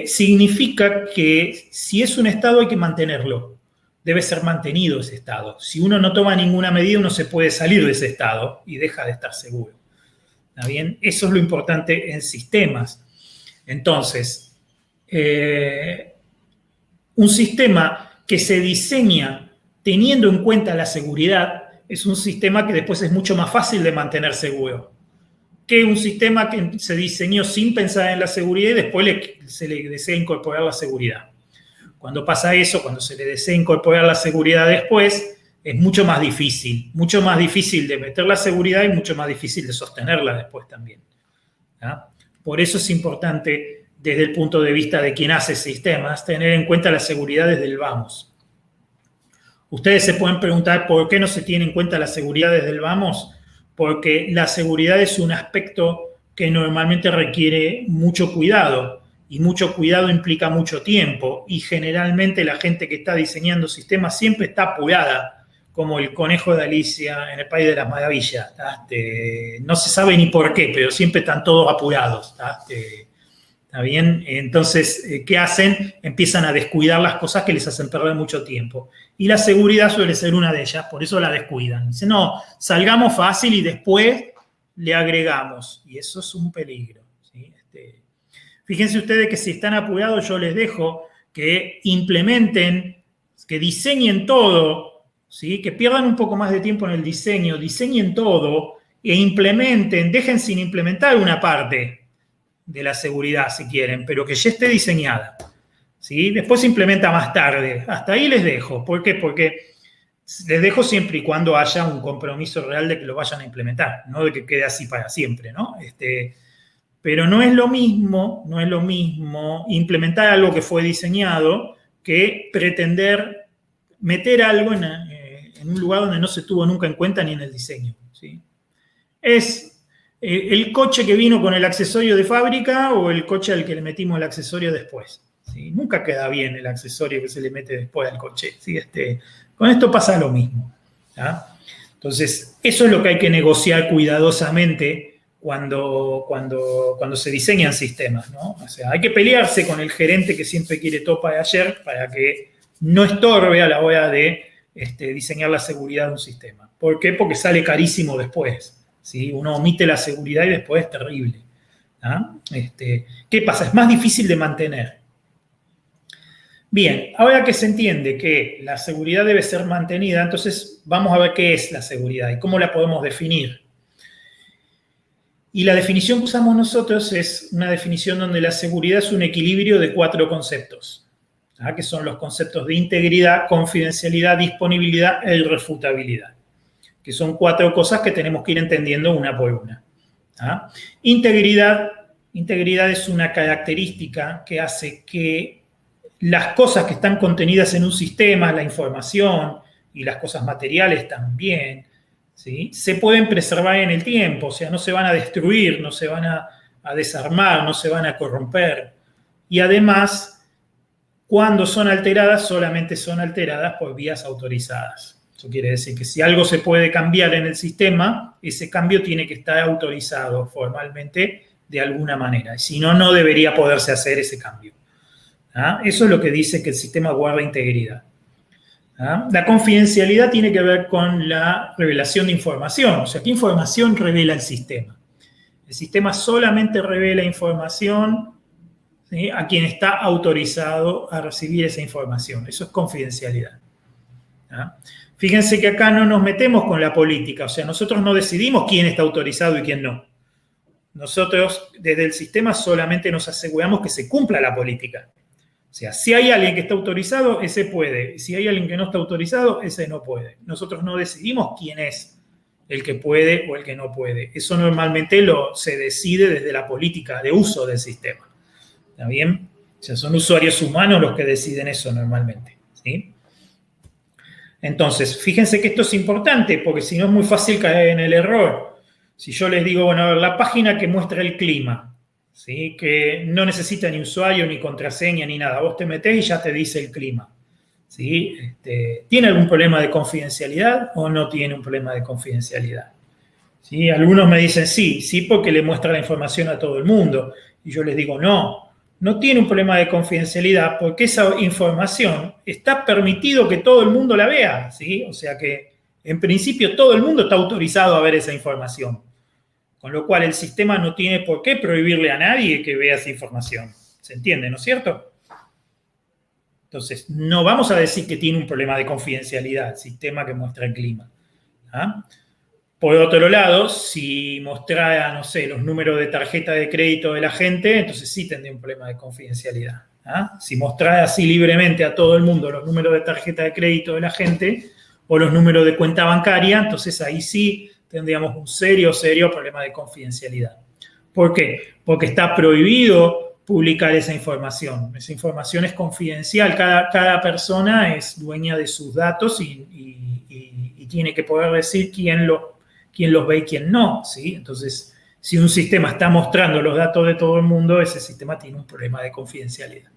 Speaker 1: significa que si es un estado hay que mantenerlo. Debe ser mantenido ese estado. Si uno no toma ninguna medida, uno se puede salir de ese estado y deja de estar seguro. ¿Está bien? Eso es lo importante en sistemas. Entonces, un sistema que se diseña teniendo en cuenta la seguridad, es un sistema que después es mucho más fácil de mantener seguro que un sistema que se diseñó sin pensar en la seguridad y después se le desea incorporar la seguridad. Cuando pasa eso, cuando se le desea incorporar la seguridad después, es mucho más difícil de meter la seguridad y mucho más difícil de sostenerla después también. ¿Ah? Por eso es importante, desde el punto de vista de quien hace sistemas, tener en cuenta la seguridad desde el vamos. Ustedes se pueden preguntar por qué no se tiene en cuenta la seguridad desde el vamos, porque la seguridad es un aspecto que normalmente requiere mucho cuidado, y mucho cuidado implica mucho tiempo, y generalmente la gente que está diseñando sistemas siempre está apurada, como el conejo de Alicia en el País de las Maravillas. No se sabe ni por qué, pero siempre están todos apurados. ¿Está bien? Entonces, ¿qué hacen? Empiezan a descuidar las cosas que les hacen perder mucho tiempo. Y la seguridad suele ser una de ellas, por eso la descuidan. Dicen, no, salgamos fácil y después le agregamos, y eso es un peligro, ¿sí? Fíjense ustedes que si están apurados yo les dejo que implementen, que diseñen todo, ¿sí? Que pierdan un poco más de tiempo en el diseño, diseñen todo e implementen, dejen sin implementar una parte de la seguridad si quieren, pero que ya esté diseñada, ¿sí? Después se implementa más tarde. Hasta ahí les dejo. ¿Por qué? Porque les dejo siempre y cuando haya un compromiso real de que lo vayan a implementar, no de que quede así para siempre, ¿no? Pero no es lo mismo implementar algo que fue diseñado que pretender meter algo en un lugar donde no se tuvo nunca en cuenta ni en el diseño, ¿sí? Es el coche que vino con el accesorio de fábrica o el coche al que le metimos el accesorio después, ¿sí? Nunca queda bien el accesorio que se le mete después al coche, ¿sí? Con esto pasa lo mismo, ¿tá? Entonces, eso es lo que hay que negociar cuidadosamente cuando se diseñan sistemas, ¿no? O sea, hay que pelearse con el gerente que siempre quiere todo para ayer para que no estorbe a la hora de diseñar la seguridad de un sistema. ¿Por qué? Porque sale carísimo después, ¿sí? Uno omite la seguridad y después es terrible, ¿no? ¿Qué pasa? Es más difícil de mantener. Bien, ahora que se entiende que la seguridad debe ser mantenida, entonces vamos a ver qué es la seguridad y cómo la podemos definir. Y la definición que usamos nosotros es una definición donde la seguridad es un equilibrio de 4 conceptos, ¿tá? Que son los conceptos de integridad, confidencialidad, disponibilidad e irrefutabilidad, que son 4 cosas que tenemos que ir entendiendo una por una, ¿tá? Integridad es una característica que hace que las cosas que están contenidas en un sistema, la información y las cosas materiales también, ¿sí? Se pueden preservar en el tiempo, o sea, no se van a destruir, no se van a desarmar, no se van a corromper. Y además, cuando son alteradas, solamente son alteradas por vías autorizadas. Eso quiere decir que si algo se puede cambiar en el sistema, ese cambio tiene que estar autorizado formalmente de alguna manera. Y si no, no debería poderse hacer ese cambio. ¿Ah? Eso es lo que dice que el sistema guarda integridad. ¿Ah? La confidencialidad tiene que ver con la revelación de información. O sea, ¿qué información revela el sistema? El sistema solamente revela información, ¿sí?, a quien está autorizado a recibir esa información. Eso es confidencialidad. ¿Ah? Fíjense que acá no nos metemos con la política. O sea, nosotros no decidimos quién está autorizado y quién no. Nosotros, desde el sistema, solamente nos aseguramos que se cumpla la política. O sea, si hay alguien que está autorizado, ese puede. Si hay alguien que no está autorizado, ese no puede. Nosotros no decidimos quién es el que puede o el que no puede. Eso normalmente se decide desde la política de uso del sistema. ¿Está bien? O sea, son usuarios humanos los que deciden eso normalmente, ¿sí? Entonces, fíjense que esto es importante porque si no es muy fácil caer en el error. Si yo les digo, bueno, a ver, la página que muestra el clima, ¿sí?, que no necesita ni usuario, ni contraseña, ni nada. Vos te metés y ya te dice el clima, ¿sí? ¿Tiene algún problema de confidencialidad o no tiene un problema de confidencialidad? ¿Sí? Algunos me dicen sí, porque le muestra la información a todo el mundo. Y yo les digo, no tiene un problema de confidencialidad porque esa información está permitido que todo el mundo la vea, ¿sí? O sea que, en principio, todo el mundo está autorizado a ver esa información. Con lo cual, el sistema no tiene por qué prohibirle a nadie que vea esa información. ¿Se entiende, no es cierto? Entonces, no vamos a decir que tiene un problema de confidencialidad el sistema que muestra el clima. ¿Ah? Por otro lado, si mostrara, no sé, los números de tarjeta de crédito de la gente, entonces sí tendría un problema de confidencialidad. ¿Ah? Si mostrara así libremente a todo el mundo los números de tarjeta de crédito de la gente o los números de cuenta bancaria, entonces ahí sí tendríamos un serio problema de confidencialidad. ¿Por qué? Porque está prohibido publicar esa información. Esa información es confidencial. Cada persona es dueña de sus datos y tiene que poder decir quién los ve y quién no, ¿sí? Entonces, si un sistema está mostrando los datos de todo el mundo, ese sistema tiene un problema de confidencialidad.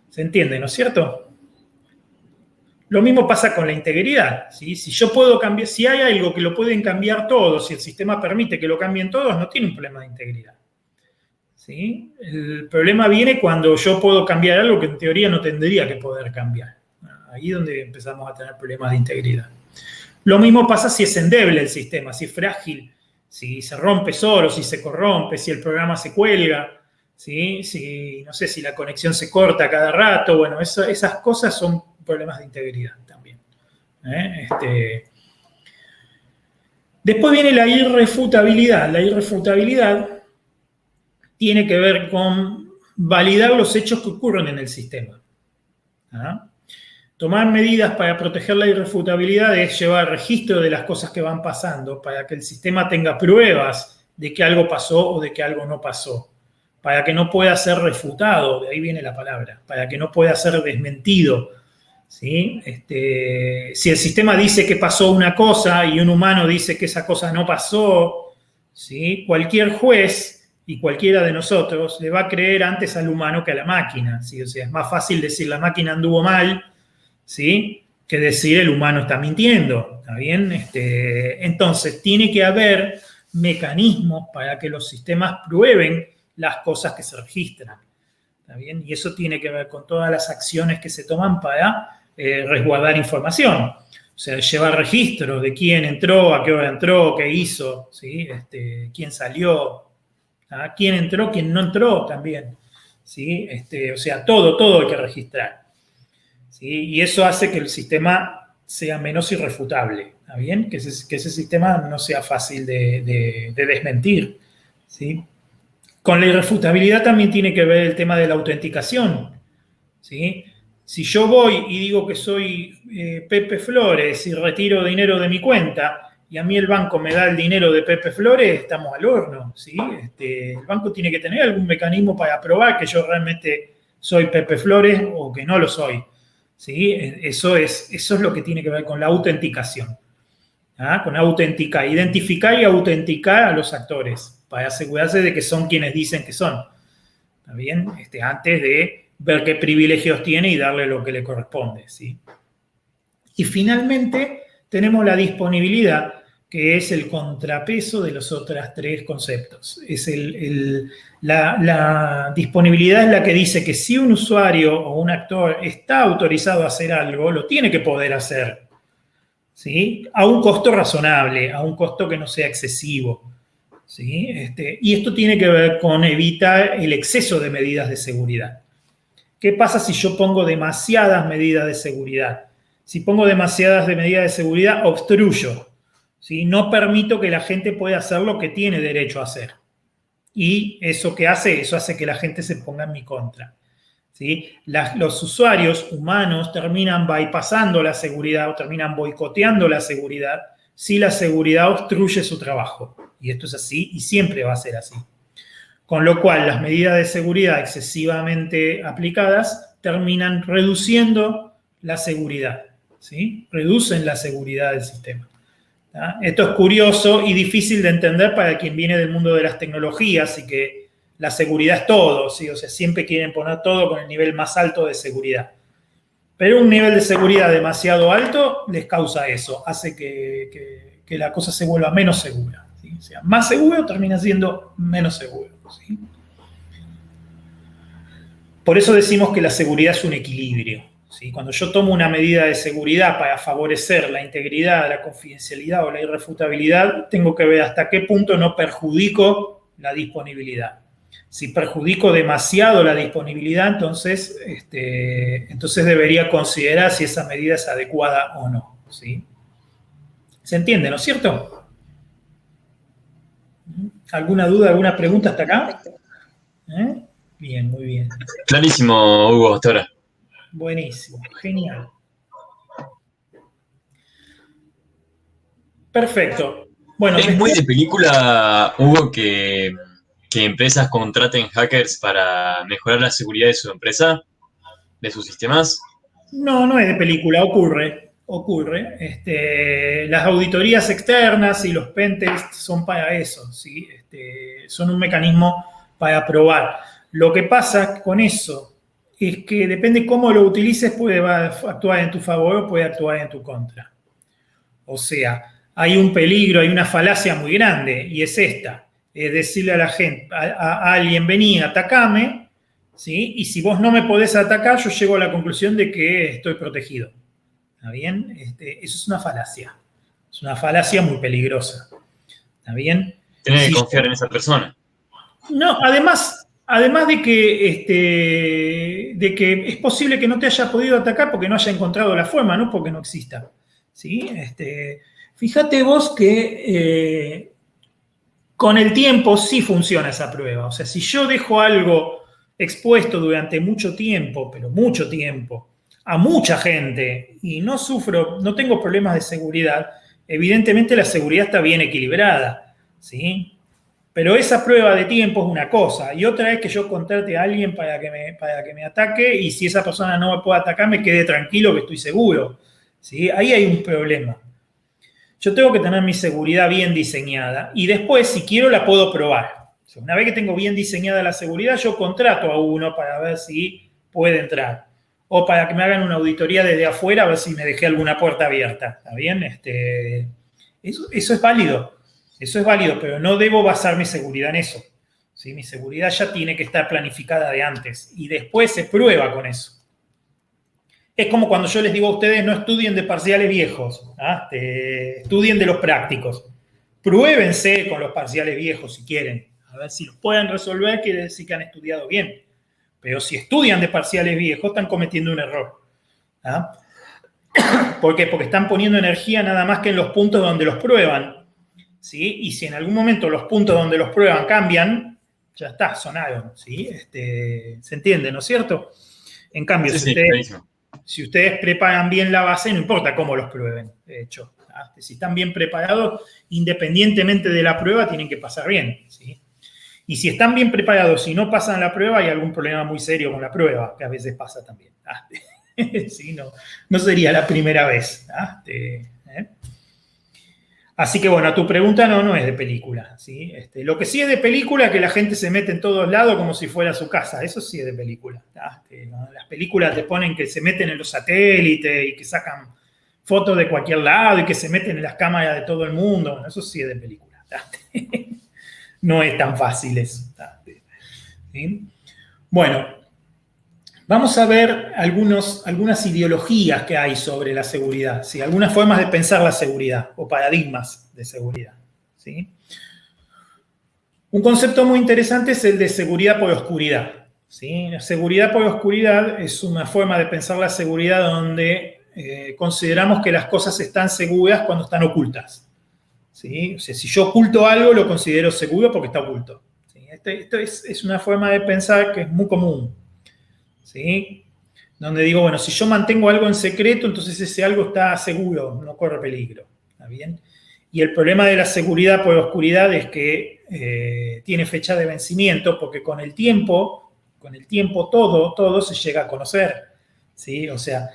Speaker 1: ¿Se entiende, no es cierto? Lo mismo pasa con la integridad, ¿sí? Si yo puedo cambiar, si hay algo que lo pueden cambiar todos, si el sistema permite que lo cambien todos, no tiene un problema de integridad, ¿sí? El problema viene cuando yo puedo cambiar algo que en teoría no tendría que poder cambiar. Ahí es donde empezamos a tener problemas de integridad. Lo mismo pasa si es endeble el sistema, si es frágil, si se rompe solo, si se corrompe, si el programa se cuelga, ¿sí? Si, no sé, si la conexión se corta cada rato. Bueno, esas cosas son problemas de integridad también. Después viene la irrefutabilidad. La irrefutabilidad tiene que ver con validar los hechos que ocurren en el sistema. Tomar medidas para proteger la irrefutabilidad es llevar registro de las cosas que van pasando para que el sistema tenga pruebas de que algo pasó o de que algo no pasó, para que no pueda ser refutado, de ahí viene la palabra, para que no pueda ser desmentido. ¿Sí? Si el sistema dice que pasó una cosa y un humano dice que esa cosa no pasó, ¿sí? Cualquier juez y cualquiera de nosotros le va a creer antes al humano que a la máquina, ¿sí? O sea, es más fácil decir la máquina anduvo mal, ¿sí? Que decir el humano está mintiendo, ¿está bien? Entonces, tiene que haber mecanismos para que los sistemas prueben las cosas que se registran, ¿está bien? Y eso tiene que ver con todas las acciones que se toman para resguardar información. O sea, llevar registros de quién entró, a qué hora entró, qué hizo, ¿sí? Quién salió, ¿ah? Quién entró, quién no entró también, ¿sí? O sea, todo hay que registrar, ¿sí? Y eso hace que el sistema sea menos irrefutable, ¿está bien? Que ese sistema no sea fácil de desmentir, ¿sí? Con la irrefutabilidad también tiene que ver el tema de la autenticación, ¿sí? Si yo voy y digo que soy Pepe Flores y retiro dinero de mi cuenta y a mí el banco me da el dinero de Pepe Flores, estamos al horno, ¿sí? El banco tiene que tener algún mecanismo para probar que yo realmente soy Pepe Flores o que no lo soy, ¿sí? Eso es lo que tiene que ver con la autenticación, ¿ah? Con autenticar, identificar y autenticar a los actores para asegurarse de que son quienes dicen que son, ¿está bien? Antes de ver qué privilegios tiene y darle lo que le corresponde, ¿sí? Y finalmente tenemos la disponibilidad, que es el contrapeso de los otros tres conceptos. La disponibilidad es la que dice que si un usuario o un actor está autorizado a hacer algo, lo tiene que poder hacer, ¿sí? A un costo razonable, a un costo que no sea excesivo, ¿sí? Y esto tiene que ver con evitar el exceso de medidas de seguridad. ¿Qué pasa si yo pongo demasiadas medidas de seguridad? Si pongo demasiadas medidas de seguridad, obstruyo, ¿sí? No permito que la gente pueda hacer lo que tiene derecho a hacer. Y eso que hace, eso hace que la gente se ponga en mi contra, ¿sí? Los usuarios humanos terminan bypassando la seguridad o terminan boicoteando la seguridad si la seguridad obstruye su trabajo. Y esto es así y siempre va a ser así. Con lo cual, las medidas de seguridad excesivamente aplicadas terminan reduciendo la seguridad, ¿sí? Reducen la seguridad del sistema. ¿Tá? Esto es curioso y difícil de entender para quien viene del mundo de las tecnologías y que la seguridad es todo, ¿sí? O sea, siempre quieren poner todo con el nivel más alto de seguridad. Pero un nivel de seguridad demasiado alto les causa eso, hace que la cosa se vuelva menos segura, ¿sí? O sea, más seguro termina siendo menos seguro, ¿sí? Por eso decimos que la seguridad es un equilibrio, ¿sí? Cuando yo tomo una medida de seguridad para favorecer la integridad, la confidencialidad o la irrefutabilidad, tengo que ver hasta qué punto no perjudico la disponibilidad. Si perjudico demasiado la disponibilidad, entonces debería considerar si esa medida es adecuada o no, ¿sí? ¿Se entiende, no es cierto? ¿Alguna duda, alguna pregunta hasta acá? Bien, muy bien.
Speaker 2: Clarísimo, Hugo, hasta ahora.
Speaker 1: Buenísimo, genial. Perfecto. Bueno,
Speaker 2: es muy de película, Hugo, que empresas contraten hackers para mejorar la seguridad de su empresa, de sus sistemas.
Speaker 1: No es de película, ocurre. Las auditorías externas y los pentests son para eso, ¿sí? Son un mecanismo para probar. Lo que pasa con eso es que depende cómo lo utilices, puede actuar en tu favor o puede actuar en tu contra. O sea, hay un peligro, hay una falacia muy grande y es esta. Es decirle a la gente, a alguien, vení, atacame, ¿sí? Y si vos no me podés atacar, yo llego a la conclusión de que estoy protegido. ¿Está bien? Eso es una falacia. Es una falacia muy peligrosa. ¿Está bien?
Speaker 2: Tienes que confiar en esa persona.
Speaker 1: No, además de que es posible que no te haya podido atacar porque no haya encontrado la forma, no porque no exista. ¿Sí? Fíjate vos que con el tiempo sí funciona esa prueba. O sea, si yo dejo algo expuesto durante mucho tiempo, pero mucho tiempo, a mucha gente y no tengo problemas de seguridad, evidentemente la seguridad está bien equilibrada, ¿sí? Pero esa prueba de tiempo es una cosa, y otra es que yo contrate a alguien para que me ataque, y si esa persona no me puede atacar, me quede tranquilo que estoy seguro, ¿sí? Ahí hay un problema. Yo tengo que tener mi seguridad bien diseñada, y después, si quiero, la puedo probar. O sea, una vez que tengo bien diseñada la seguridad, yo contrato a uno para ver si puede entrar, o para que me hagan una auditoría desde afuera, a ver si me dejé alguna puerta abierta, ¿está bien? Eso es válido. Eso es válido, pero no debo basar mi seguridad en eso. ¿Sí? Mi seguridad ya tiene que estar planificada de antes y después se prueba con eso. Es como cuando yo les digo a ustedes, no estudien de parciales viejos, estudien de los prácticos. Pruébense con los parciales viejos si quieren. A ver si los pueden resolver, quiere decir que han estudiado bien. Pero si estudian de parciales viejos, están cometiendo un error. ¿Ah? ¿Por qué? Porque están poniendo energía nada más que en los puntos donde los prueban. ¿Sí? Y si en algún momento los puntos donde los prueban cambian, ya está, sonaron, ¿sí? Se entiende, ¿no es cierto? En cambio,
Speaker 2: sí,
Speaker 1: si ustedes preparan bien la base, no importa cómo los prueben, de hecho. Si están bien preparados, independientemente de la prueba, tienen que pasar bien, ¿sí? Y si están bien preparados y no pasan la prueba, hay algún problema muy serio con la prueba, que a veces pasa también. ¿Sí? No sería la primera vez. Así que, bueno, tu pregunta no es de película, ¿sí? Lo que sí es de película es que la gente se mete en todos lados como si fuera su casa. Eso sí es de película. ¿No? Las películas te ponen que se meten en los satélites y que sacan fotos de cualquier lado y que se meten en las cámaras de todo el mundo. Bueno, eso sí es de película. No es tan fácil eso. ¿Sí? Bueno, vamos a ver algunas ideologías que hay sobre la seguridad, ¿sí? Algunas formas de pensar la seguridad o paradigmas de seguridad, ¿sí? Un concepto muy interesante es el de seguridad por oscuridad, ¿sí? La seguridad por oscuridad es una forma de pensar la seguridad donde consideramos que las cosas están seguras cuando están ocultas, ¿sí? O sea, si yo oculto algo, lo considero seguro porque está oculto, ¿sí? Esto es una forma de pensar que es muy común, ¿sí? Donde digo, bueno, si yo mantengo algo en secreto, entonces ese algo está seguro, no corre peligro. ¿Está bien? Y el problema de la seguridad por oscuridad es que tiene fecha de vencimiento, porque con el tiempo todo se llega a conocer, ¿sí? O sea,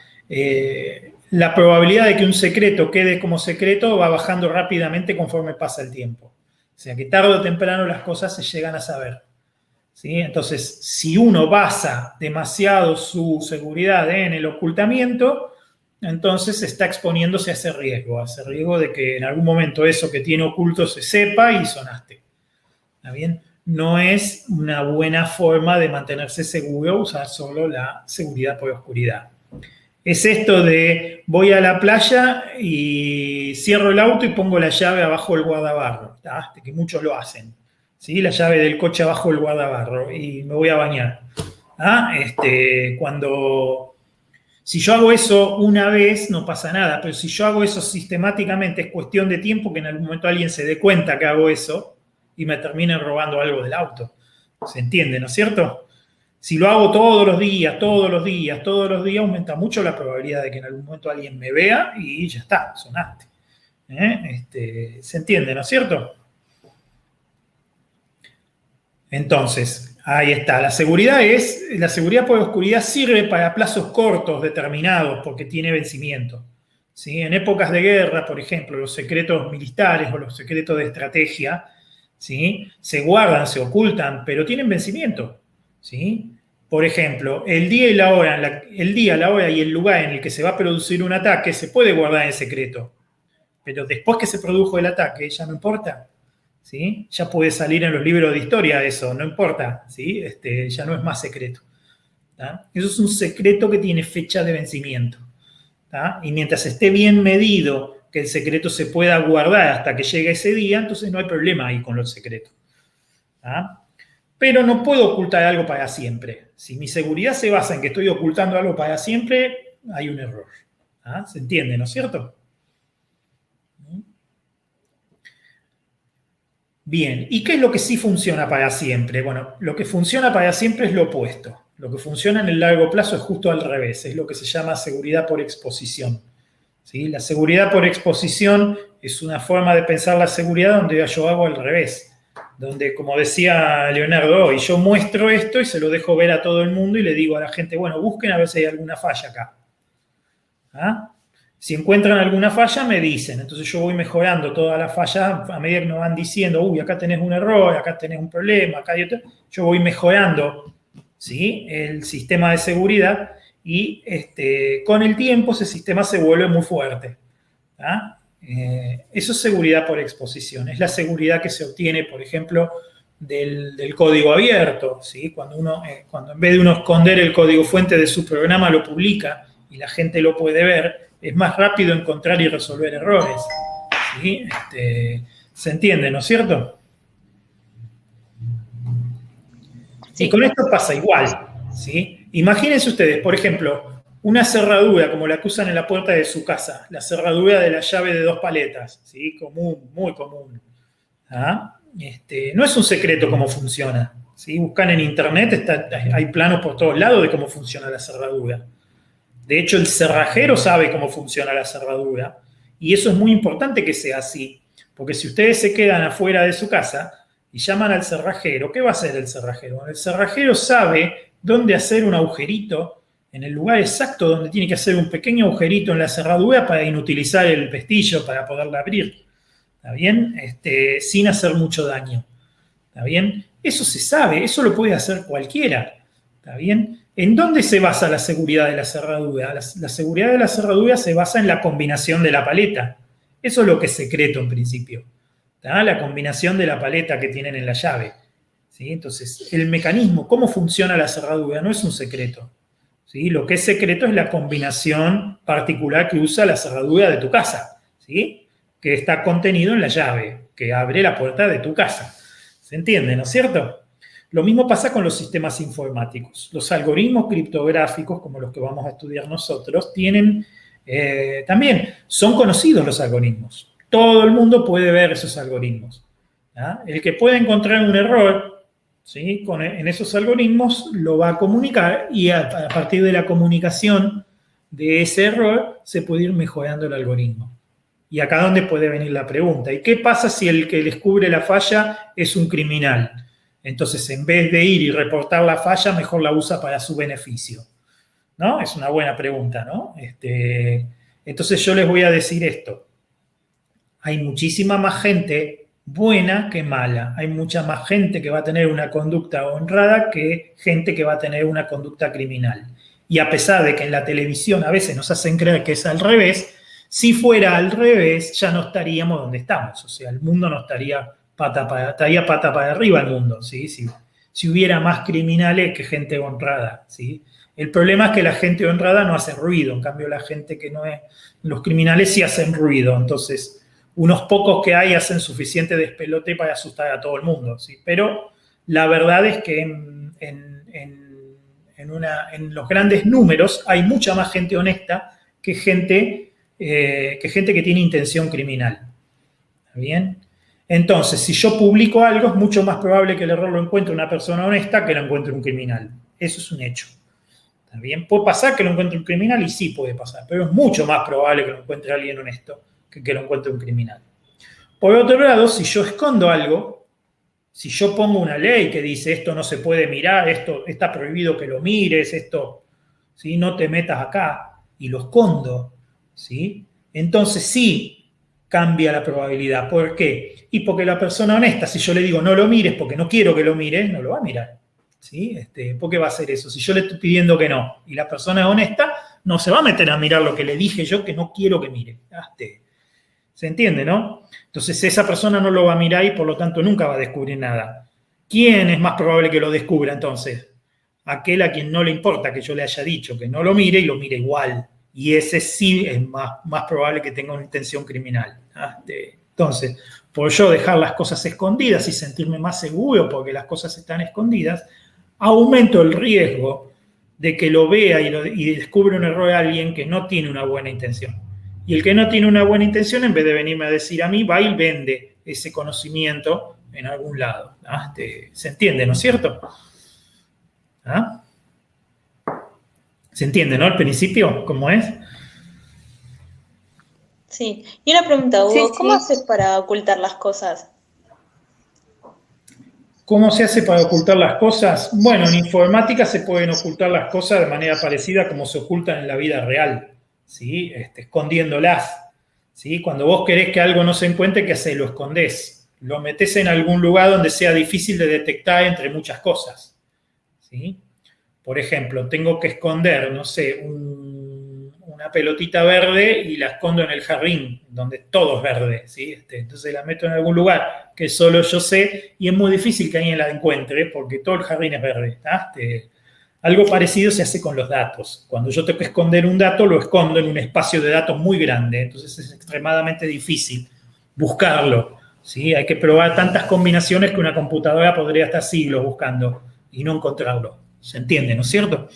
Speaker 1: la probabilidad de que un secreto quede como secreto va bajando rápidamente conforme pasa el tiempo. O sea, que tarde o temprano las cosas se llegan a saber. ¿Sí? Entonces, si uno basa demasiado su seguridad en el ocultamiento, entonces está exponiéndose a ese riesgo de que en algún momento eso que tiene oculto se sepa y sonaste. ¿Está bien? No es una buena forma de mantenerse seguro usar solo la seguridad por oscuridad. Es esto de voy a la playa y cierro el auto y pongo la llave abajo del guardabarro, que muchos lo hacen. ¿Sí? La llave del coche abajo del guardabarro y me voy a bañar. Si yo hago eso una vez, no pasa nada, pero si yo hago eso sistemáticamente, es cuestión de tiempo que en algún momento alguien se dé cuenta que hago eso y me termine robando algo del auto. ¿Se entiende, no es cierto? Si lo hago todos los días, aumenta mucho la probabilidad de que en algún momento alguien me vea y ya está, sonaste. ¿Se entiende, no es cierto? Entonces, ahí está. La seguridad por oscuridad sirve para plazos cortos determinados porque tiene vencimiento. ¿Sí? En épocas de guerra, por ejemplo, los secretos militares o los secretos de estrategia, ¿sí? Se guardan, se ocultan, pero tienen vencimiento. ¿Sí? Por ejemplo, el día, la hora y el lugar en el que se va a producir un ataque se puede guardar en secreto. Pero después que se produjo el ataque, ya no importa. ¿Sí? Ya puede salir en los libros de historia eso, no importa, ¿sí? Ya no es más secreto. ¿Tá? Eso es un secreto que tiene fecha de vencimiento. ¿Tá? Y mientras esté bien medido que el secreto se pueda guardar hasta que llegue ese día, entonces no hay problema ahí con los secretos. ¿Ah? Pero no puedo ocultar algo para siempre. Si mi seguridad se basa en que estoy ocultando algo para siempre, hay un error. ¿Ah? ¿Se entiende, no es cierto? Bien, ¿y qué es lo que sí funciona para siempre? Bueno, lo que funciona para siempre es lo opuesto. Lo que funciona en el largo plazo es justo al revés, es lo que se llama seguridad por exposición. ¿Sí? La seguridad por exposición es una forma de pensar la seguridad donde yo hago al revés, donde, como decía Leonardo hoy, yo muestro esto y se lo dejo ver a todo el mundo y le digo a la gente, bueno, busquen a ver si hay alguna falla acá. ¿Ah? Si encuentran alguna falla, me dicen. Entonces yo voy mejorando todas las fallas a medida que me van diciendo, uy, acá tenés un error, acá tenés un problema, acá hay otro. Yo voy mejorando, ¿sí?, el sistema de seguridad y con el tiempo ese sistema se vuelve muy fuerte. ¿Ah? Eso es seguridad por exposición. Es la seguridad que se obtiene, por ejemplo, del código abierto, ¿sí? Cuando en vez de uno esconder el código fuente de su programa, lo publica y la gente lo puede ver, es más rápido encontrar y resolver errores. ¿Sí? ¿Se entiende, no es cierto? Sí. Y con esto pasa igual. ¿Sí? Imagínense ustedes, por ejemplo, una cerradura como la que usan en la puerta de su casa, la cerradura de la llave de 2 paletas, ¿sí? Común, muy común. ¿Ah? No es un secreto cómo funciona. ¿Sí? Buscan en internet, hay planos por todos lados de cómo funciona la cerradura. De hecho, el cerrajero sabe cómo funciona la cerradura y eso es muy importante que sea así, porque si ustedes se quedan afuera de su casa y llaman al cerrajero, ¿qué va a hacer el cerrajero? Bueno, el cerrajero sabe dónde hacer un agujerito en el lugar exacto donde tiene que hacer un pequeño agujerito en la cerradura para inutilizar el pestillo para poderla abrir. ¿Está bien? Sin hacer mucho daño. ¿Está bien? Eso se sabe, eso lo puede hacer cualquiera. ¿Está bien? ¿En dónde se basa la seguridad de la cerradura? La seguridad de la cerradura se basa en la combinación de la paleta. Eso es lo que es secreto en principio. ¿Tá? La combinación de la paleta que tienen en la llave. ¿Sí? Entonces, el mecanismo, cómo funciona la cerradura, no es un secreto. ¿Sí? Lo que es secreto es la combinación particular que usa la cerradura de tu casa, ¿sí? Que está contenido en la llave, que abre la puerta de tu casa. ¿Se entiende, no es cierto? Lo mismo pasa con los sistemas informáticos. Los algoritmos criptográficos, como los que vamos a estudiar nosotros, también son conocidos los algoritmos. Todo el mundo puede ver esos algoritmos. ¿Ya? El que pueda encontrar un error, ¿sí?, en esos algoritmos lo va a comunicar y a partir de la comunicación de ese error se puede ir mejorando el algoritmo. Y acá es donde puede venir la pregunta. ¿Y qué pasa si el que descubre la falla es un criminal? Entonces, en vez de ir y reportar la falla, mejor la usa para su beneficio. ¿No? Es una buena pregunta, ¿no? Entonces, yo les voy a decir esto. Hay muchísima más gente buena que mala. Hay mucha más gente que va a tener una conducta honrada que gente que va a tener una conducta criminal. Y a pesar de que en la televisión a veces nos hacen creer que es al revés, si fuera al revés, ya no estaríamos donde estamos. O sea, el mundo no estaría pata para arriba el mundo, ¿sí? Si hubiera más criminales que gente honrada, ¿sí? El problema es que la gente honrada no hace ruido, en cambio la gente que no es, los criminales sí hacen ruido, entonces unos pocos que hay hacen suficiente despelote para asustar a todo el mundo, ¿sí? Pero la verdad es que en los grandes números hay mucha más gente honesta que gente que tiene intención criminal. ¿Está bien? Entonces, si yo publico algo, es mucho más probable que el error lo encuentre una persona honesta que lo encuentre un criminal. Eso es un hecho. ¿Está bien? Puede pasar que lo encuentre un criminal y sí puede pasar, pero es mucho más probable que lo encuentre alguien honesto que lo encuentre un criminal. Por otro lado, si yo escondo algo, si yo pongo una ley que dice esto no se puede mirar, esto está prohibido que lo mires, esto, ¿sí?, no te metas acá, y lo escondo, ¿sí?, entonces sí cambia la probabilidad. ¿Por qué? Y porque la persona honesta, si yo le digo no lo mires porque no quiero que lo mires, no lo va a mirar. ¿Sí? ¿Por qué va a hacer eso? Si yo le estoy pidiendo que no y la persona es honesta, no se va a meter a mirar lo que le dije yo que no quiero que mire. ¿Se entiende, no? Entonces esa persona no lo va a mirar y por lo tanto nunca va a descubrir nada. ¿Quién es más probable que lo descubra entonces? Aquel a quien no le importa que yo le haya dicho que no lo mire y lo mire igual. y ese sí es más probable que tenga una intención criminal. Entonces, por yo dejar las cosas escondidas y sentirme más seguro porque las cosas están escondidas, aumento el riesgo de que lo vea y descubra un error a alguien que no tiene una buena intención. Y el que no tiene una buena intención, en vez de venirme a decir a mí, va y vende ese conocimiento en algún lado. ¿Se entiende, no es cierto? ¿Se entiende, no? El principio, ¿cómo es?
Speaker 3: Sí. Y una pregunta, Hugo, ¿cómo haces para ocultar las cosas?
Speaker 1: ¿Cómo se hace para ocultar las cosas? Bueno, en informática se pueden ocultar las cosas de manera parecida como se ocultan en la vida real, ¿sí? Escondiéndolas, ¿sí? Cuando vos querés que algo no se encuentre, ¿qué hacés? Lo escondés. Lo metés en algún lugar donde sea difícil de detectar entre muchas cosas, ¿sí? Por ejemplo, tengo que esconder, no sé, una pelotita verde y la escondo en el jardín, donde todo es verde, ¿sí? Entonces la meto en algún lugar que solo yo sé y es muy difícil que alguien la encuentre porque todo el jardín es verde. Algo parecido se hace con los datos. Cuando yo tengo que esconder un dato, lo escondo en un espacio de datos muy grande, entonces es extremadamente difícil buscarlo, ¿sí? Hay que probar tantas combinaciones que una computadora podría estar siglos buscando y no encontrarlo. ¿Se entiende, no es cierto?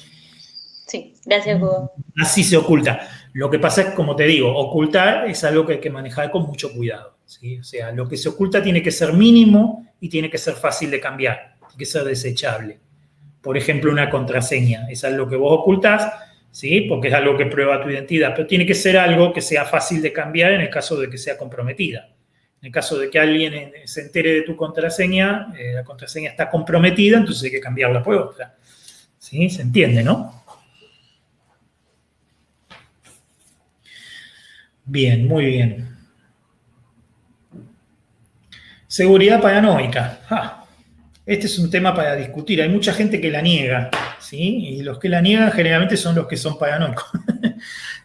Speaker 3: Sí, gracias, Hugo.
Speaker 1: Así se oculta. Lo que pasa es, como te digo, ocultar es algo que hay que manejar con mucho cuidado, ¿sí? O sea, lo que se oculta tiene que ser mínimo y tiene que ser fácil de cambiar, tiene que ser desechable. Por ejemplo, una contraseña, es algo que vos ocultás, ¿sí? Porque es algo que prueba tu identidad, pero tiene que ser algo que sea fácil de cambiar en el caso de que sea comprometida. En el caso de que alguien se entere de tu contraseña, la contraseña está comprometida, entonces hay que cambiarla por otra. ¿Sí? ¿Se entiende, no? Bien, muy bien. Seguridad paranoica. Este es un tema para discutir. Hay mucha gente que la niega, ¿sí? Y los que la niegan generalmente son los que son paranoicos.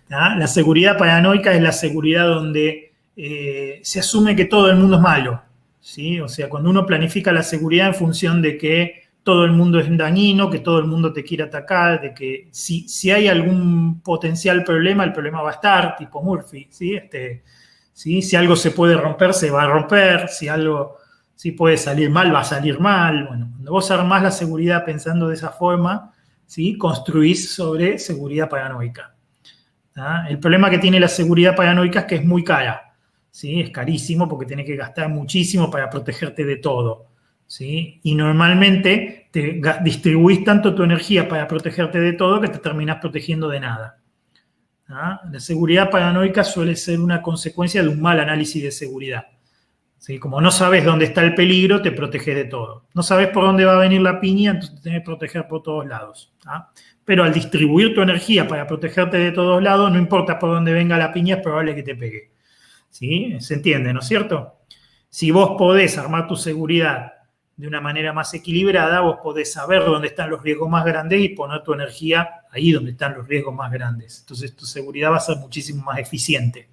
Speaker 1: La seguridad paranoica es la seguridad donde se asume que todo el mundo es malo, ¿sí? O sea, cuando uno planifica la seguridad en función de que todo el mundo es dañino, que todo el mundo te quiere atacar, de que si hay algún potencial problema, el problema va a estar, tipo Murphy, ¿sí? ¿Sí? Si algo se puede romper, se va a romper, si puede salir mal, va a salir mal. Bueno, cuando vos armás la seguridad pensando de esa forma, ¿sí? Construís sobre seguridad paranoica. El problema que tiene la seguridad paranoica es que es muy cara, ¿sí? Es carísimo porque tenés que gastar muchísimo para protegerte de todo, ¿sí? Y normalmente te distribuís tanto tu energía para protegerte de todo que te terminás protegiendo de nada. La seguridad paranoica suele ser una consecuencia de un mal análisis de seguridad, ¿sí? Como no sabes dónde está el peligro, te proteges de todo. No sabes por dónde va a venir la piña, entonces te tenés que proteger por todos lados. Pero al distribuir tu energía para protegerte de todos lados, no importa por dónde venga la piña, es probable que te pegue, ¿sí? ¿Se entiende, no es cierto? Si vos podés armar tu seguridad de una manera más equilibrada, vos podés saber dónde están los riesgos más grandes y poner tu energía ahí donde están los riesgos más grandes. Entonces tu seguridad va a ser muchísimo más eficiente.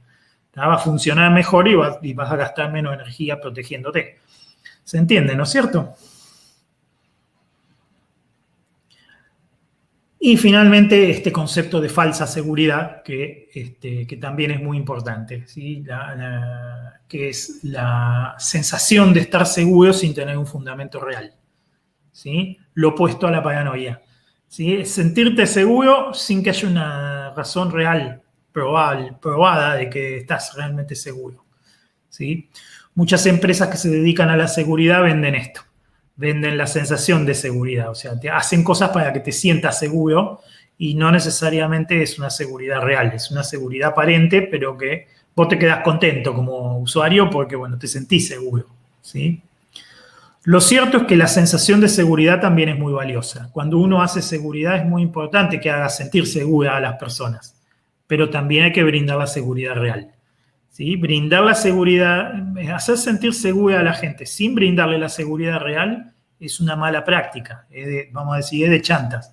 Speaker 1: Va a funcionar mejor y vas a gastar menos energía protegiéndote. ¿Se entiende, no es cierto? Y finalmente este concepto de falsa seguridad, que también es muy importante, ¿sí? Que es la sensación de estar seguro sin tener un fundamento real, ¿sí? Lo opuesto a la paranoia, ¿sí? Es sentirte seguro sin que haya una razón real, probada de que estás realmente seguro, ¿sí? Muchas empresas que se dedican a la seguridad venden esto. Venden la sensación de seguridad, o sea, te hacen cosas para que te sientas seguro y no necesariamente es una seguridad real, es una seguridad aparente, pero que vos te quedás contento como usuario porque, bueno, te sentís seguro, ¿sí? Lo cierto es que la sensación de seguridad también es muy valiosa. Cuando uno hace seguridad es muy importante que haga sentir segura a las personas, pero también hay que brindar la seguridad real. ¿Sí? Brindar la seguridad, hacer sentir segura a la gente sin brindarle la seguridad real es una mala práctica, vamos a decir, es de chantas.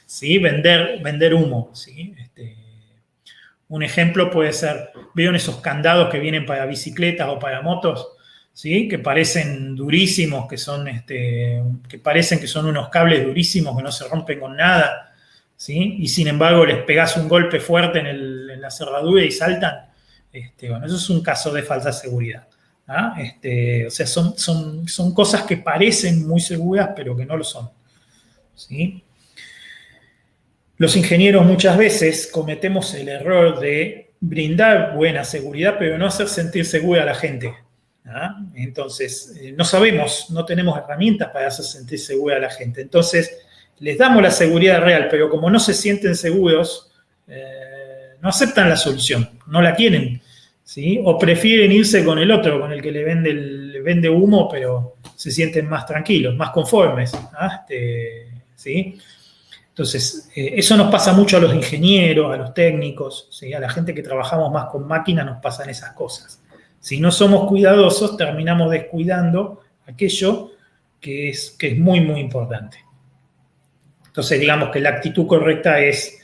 Speaker 1: ¿Sí? Vender humo. ¿Sí? Un ejemplo puede ser, ¿vieron esos candados que vienen para bicicletas o para motos? ¿Sí? Que parecen durísimos, que parecen que son unos cables durísimos que no se rompen con nada. ¿sí? Y sin embargo les pegás un golpe fuerte en la cerradura y saltan. Bueno, eso es un caso de falsa seguridad. ¿Ah? O sea, son cosas que parecen muy seguras, pero que no lo son. ¿Sí? Los ingenieros muchas veces cometemos el error de brindar buena seguridad, pero no hacer sentir segura a la gente. ¿Ah? Entonces, no sabemos, no tenemos herramientas para hacer sentir segura a la gente. Entonces, les damos la seguridad real, pero como no se sienten seguros, no aceptan la solución, no la quieren. ¿Sí? O prefieren irse con el otro, con el que le vende humo, pero se sienten más tranquilos, más conformes. ¿Ah? ¿Sí? Entonces, eso nos pasa mucho a los ingenieros, a los técnicos, ¿sí? A la gente que trabajamos más con máquinas nos pasan esas cosas. Si no somos cuidadosos, terminamos descuidando aquello que es muy, muy importante. Entonces, digamos que la actitud correcta es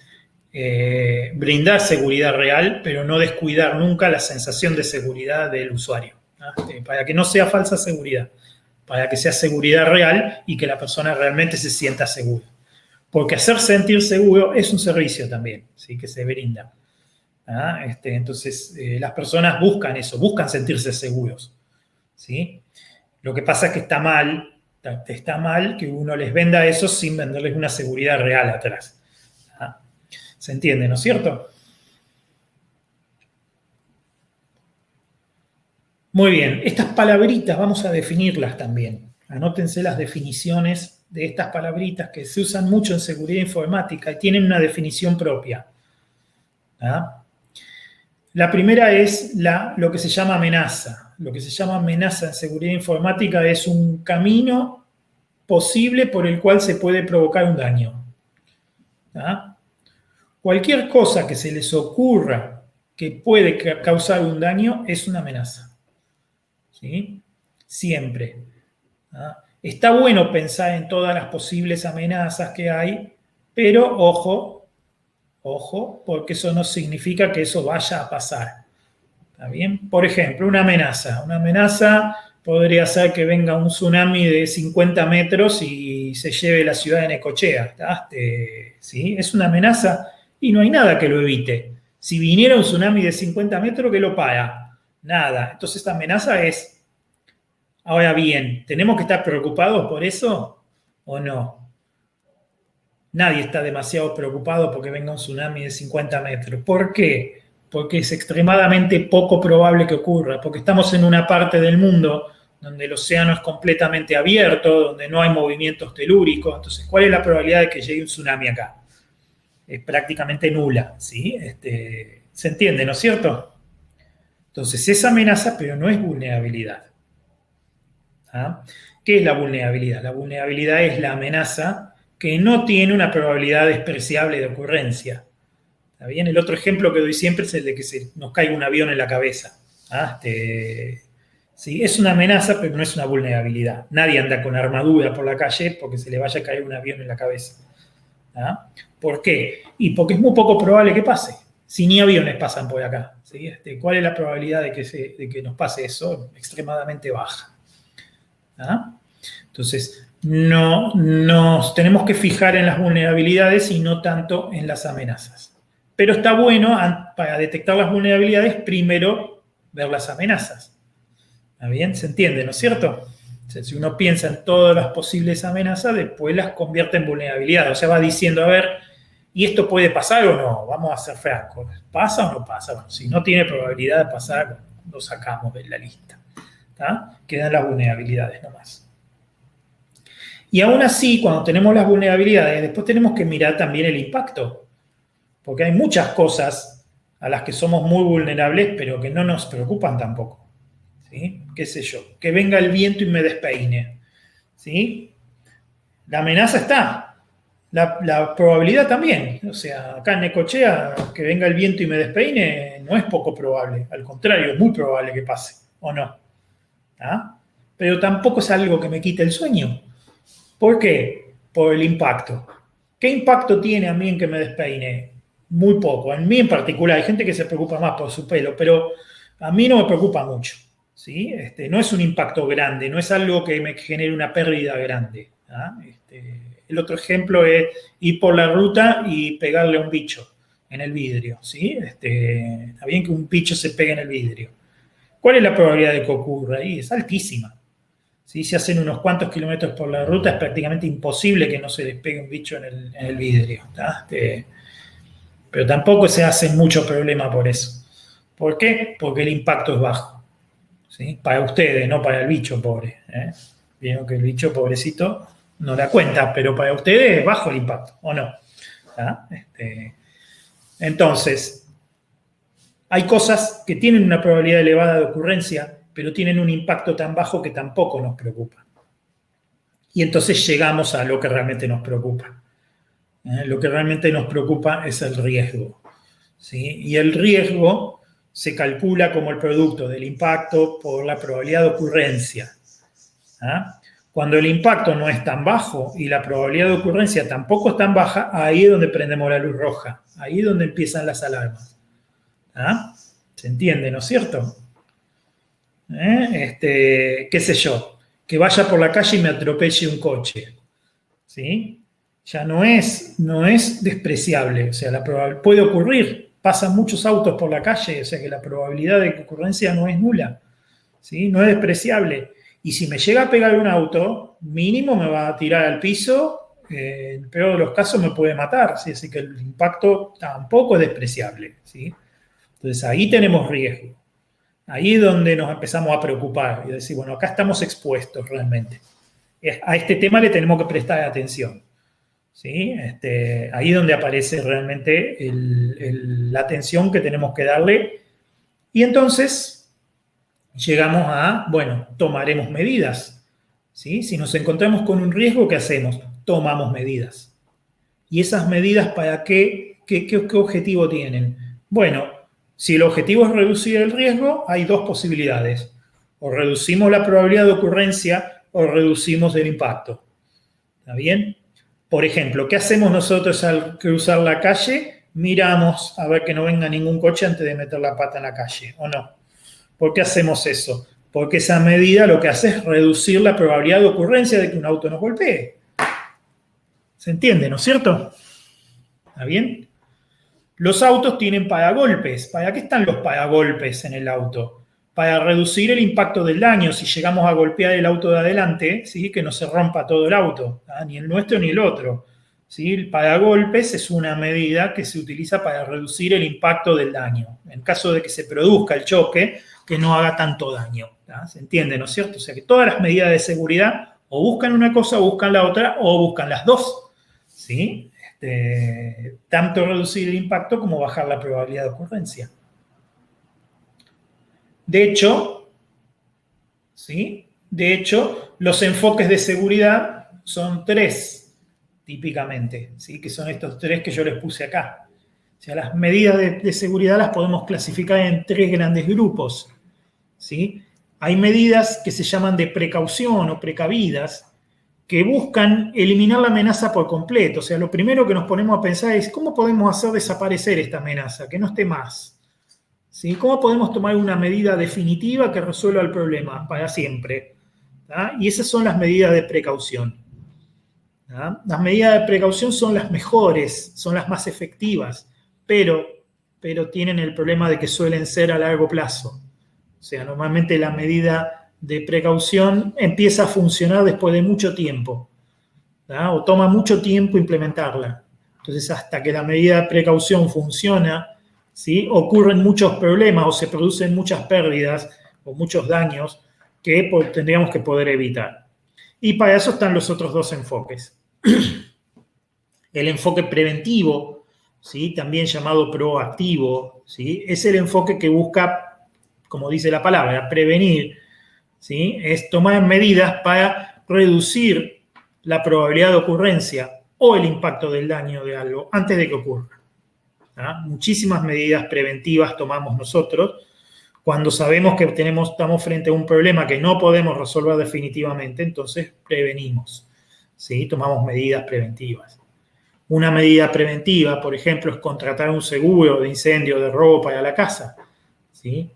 Speaker 1: brindar seguridad real, pero no descuidar nunca la sensación de seguridad del usuario, ¿no? Para que no sea falsa seguridad, para que sea seguridad real y que la persona realmente se sienta segura. Porque hacer sentir seguro es un servicio también, ¿sí? Que se brinda. ¿Ah? Entonces, las personas buscan eso, buscan sentirse seguros, ¿sí? Lo que pasa es que está mal que uno les venda eso sin venderles una seguridad real atrás. ¿Ah? ¿Se entiende, no es cierto? Muy bien, estas palabritas vamos a definirlas también. Anótense las definiciones de estas palabritas que se usan mucho en seguridad informática y tienen una definición propia. ¿Ah? La primera es lo que se llama amenaza. Lo que se llama amenaza en seguridad informática es un camino posible por el cual se puede provocar un daño. ¿Ah? Cualquier cosa que se les ocurra que puede causar un daño es una amenaza. ¿Sí? Siempre. ¿Ah? Está bueno pensar en todas las posibles amenazas que hay, pero ojo, porque eso no significa que eso vaya a pasar. ¿Está bien? Por ejemplo, una amenaza. Una amenaza podría ser que venga un tsunami de 50 metros y se lleve la ciudad de Necochea. ¿Sí? Es una amenaza y no hay nada que lo evite. Si viniera un tsunami de 50 metros, ¿qué lo para? Nada. Entonces esta amenaza es... Ahora bien, ¿tenemos que estar preocupados por eso o no? Nadie está demasiado preocupado porque venga un tsunami de 50 metros. ¿Por qué? Porque es extremadamente poco probable que ocurra, porque estamos en una parte del mundo donde el océano es completamente abierto, donde no hay movimientos telúricos. Entonces, ¿cuál es la probabilidad de que llegue un tsunami acá? Es prácticamente nula, ¿sí? ¿Se entiende, no es cierto? Entonces, es amenaza, pero no es vulnerabilidad. ¿Ah? ¿Qué es la vulnerabilidad? La vulnerabilidad es la amenaza que no tiene una probabilidad despreciable de ocurrencia. ¿Está bien? El otro ejemplo que doy siempre es el de que nos caiga un avión en la cabeza. ¿Ah? Sí, es una amenaza, pero no es una vulnerabilidad. Nadie anda con armadura por la calle porque se le vaya a caer un avión en la cabeza. ¿Ah? ¿Por qué? Y porque es muy poco probable que pase. Si ni aviones pasan por acá. ¿Sí? ¿Cuál es la probabilidad de que nos pase eso? Extremadamente baja. ¿Ah? Entonces, no nos tenemos que fijar en las vulnerabilidades y no tanto en las amenazas. Pero está bueno, para detectar las vulnerabilidades, primero ver las amenazas. ¿Está bien? ¿Se entiende, no es cierto? O sea, si uno piensa en todas las posibles amenazas, después las convierte en vulnerabilidad. O sea, va diciendo, a ver, ¿y esto puede pasar o no? Vamos a ser francos. ¿Pasa o no pasa? Bueno, si no tiene probabilidad de pasar, lo sacamos de la lista. ¿Tá? Quedan las vulnerabilidades nomás. Y aún así, cuando tenemos las vulnerabilidades, después tenemos que mirar también el impacto. Porque hay muchas cosas a las que somos muy vulnerables, pero que no nos preocupan tampoco. ¿Sí? ¿Qué sé yo? Que venga el viento y me despeine. ¿Sí? La amenaza está. La probabilidad también. O sea, acá en Necochea, que venga el viento y me despeine, no es poco probable. Al contrario, es muy probable que pase. ¿O no? ¿Ah? Pero tampoco es algo que me quite el sueño. ¿Por qué? Por el impacto. ¿Qué impacto tiene a mí en que me despeine? Muy poco. En mí en particular, hay gente que se preocupa más por su pelo, pero a mí no me preocupa mucho. ¿Sí? No es un impacto grande, no es algo que me genere una pérdida grande. ¿Ah? El otro ejemplo es ir por la ruta y pegarle a un bicho en el vidrio, ¿sí? Está bien que un bicho se pegue en el vidrio. ¿Cuál es la probabilidad de que ocurra ahí? Es altísima. ¿Sí? Si hacen unos cuantos kilómetros por la ruta, es prácticamente imposible que no se les pegue un bicho en el vidrio. Pero tampoco se hace mucho problema por eso. ¿Por qué? Porque el impacto es bajo. ¿Sí? Para ustedes, no para el bicho pobre. Vieron que el bicho pobrecito no da cuenta, pero para ustedes es bajo el impacto, ¿o no? Entonces, hay cosas que tienen una probabilidad elevada de ocurrencia, pero tienen un impacto tan bajo que tampoco nos preocupa. Y entonces llegamos a lo que realmente nos preocupa. Lo que realmente nos preocupa es el riesgo. ¿Sí? Y el riesgo se calcula como el producto del impacto por la probabilidad de ocurrencia. Cuando el impacto no es tan bajo y la probabilidad de ocurrencia tampoco es tan baja, ahí es donde prendemos la luz roja. Ahí es donde empiezan las alarmas. ¿Se entiende, no es cierto? Qué sé yo, que vaya por la calle y me atropelle un coche. ¿Sí? Ya no es despreciable. O sea, puede ocurrir. Pasan muchos autos por la calle, o sea que la probabilidad de ocurrencia no es nula. ¿Sí? No es despreciable. Y si me llega a pegar un auto, mínimo me va a tirar al piso, en el peor de los casos me puede matar. ¿Sí? Así que el impacto tampoco es despreciable. ¿Sí? Entonces ahí tenemos riesgo. Ahí es donde nos empezamos a preocupar y decir, bueno, acá estamos expuestos realmente. A este tema le tenemos que prestar atención. ¿Sí? Ahí es donde aparece realmente la atención que tenemos que darle. Y entonces llegamos a, bueno, tomaremos medidas. ¿Sí? Si nos encontramos con un riesgo, ¿qué hacemos? Tomamos medidas. ¿Y esas medidas para qué? ¿Qué objetivo tienen? Bueno, si el objetivo es reducir el riesgo, hay dos posibilidades. O reducimos la probabilidad de ocurrencia o reducimos el impacto. ¿Está bien? Por ejemplo, ¿qué hacemos nosotros al cruzar la calle? Miramos a ver que no venga ningún coche antes de meter la pata en la calle, ¿o no? ¿Por qué hacemos eso? Porque esa medida lo que hace es reducir la probabilidad de ocurrencia de que un auto nos golpee. ¿Se entiende, no es cierto? ¿Está bien? Los autos tienen paragolpes. ¿Para qué están los paragolpes en el auto? Para reducir el impacto del daño. Si llegamos a golpear el auto de adelante, ¿sí? Que no se rompa todo el auto, ni el nuestro ni el otro. ¿Sí? El paragolpes es una medida que se utiliza para reducir el impacto del daño. En caso de que se produzca el choque, que no haga tanto daño. ¿Se entiende, no es cierto? O sea que todas las medidas de seguridad o buscan una cosa o buscan la otra o buscan las dos. ¿Sí? Tanto reducir el impacto como bajar la probabilidad de ocurrencia. De hecho, ¿sí? Los enfoques de seguridad son tres, típicamente, ¿sí? Que son estos tres que yo les puse acá. O sea, las medidas de seguridad las podemos clasificar en tres grandes grupos. ¿Sí? Hay medidas que se llaman de precaución o precavidas, que buscan eliminar la amenaza por completo. O sea, lo primero que nos ponemos a pensar es cómo podemos hacer desaparecer esta amenaza, que no esté más. ¿Sí? ¿Cómo podemos tomar una medida definitiva que resuelva el problema para siempre? ¿Tá? Y esas son las medidas de precaución. ¿Tá? Las medidas de precaución son las mejores, son las más efectivas, pero tienen el problema de que suelen ser a largo plazo. O sea, normalmente la medida de precaución empieza a funcionar después de mucho tiempo, ¿tá? O toma mucho tiempo implementarla. Entonces, hasta que la medida de precaución funciona, ¿sí? Ocurren muchos problemas o se producen muchas pérdidas o muchos daños que tendríamos que poder evitar. Y para eso están los otros dos enfoques. El enfoque preventivo, ¿sí? También llamado proactivo, ¿sí? Es el enfoque que busca, como dice la palabra, prevenir, ¿sí? Es tomar medidas para reducir la probabilidad de ocurrencia o el impacto del daño de algo antes de que ocurra. ¿Ah? Muchísimas medidas preventivas tomamos nosotros cuando sabemos que estamos frente a un problema que no podemos resolver definitivamente, entonces prevenimos, ¿sí? Tomamos medidas preventivas. Una medida preventiva, por ejemplo, es contratar un seguro de incendio, de robo para la casa, ¿sí?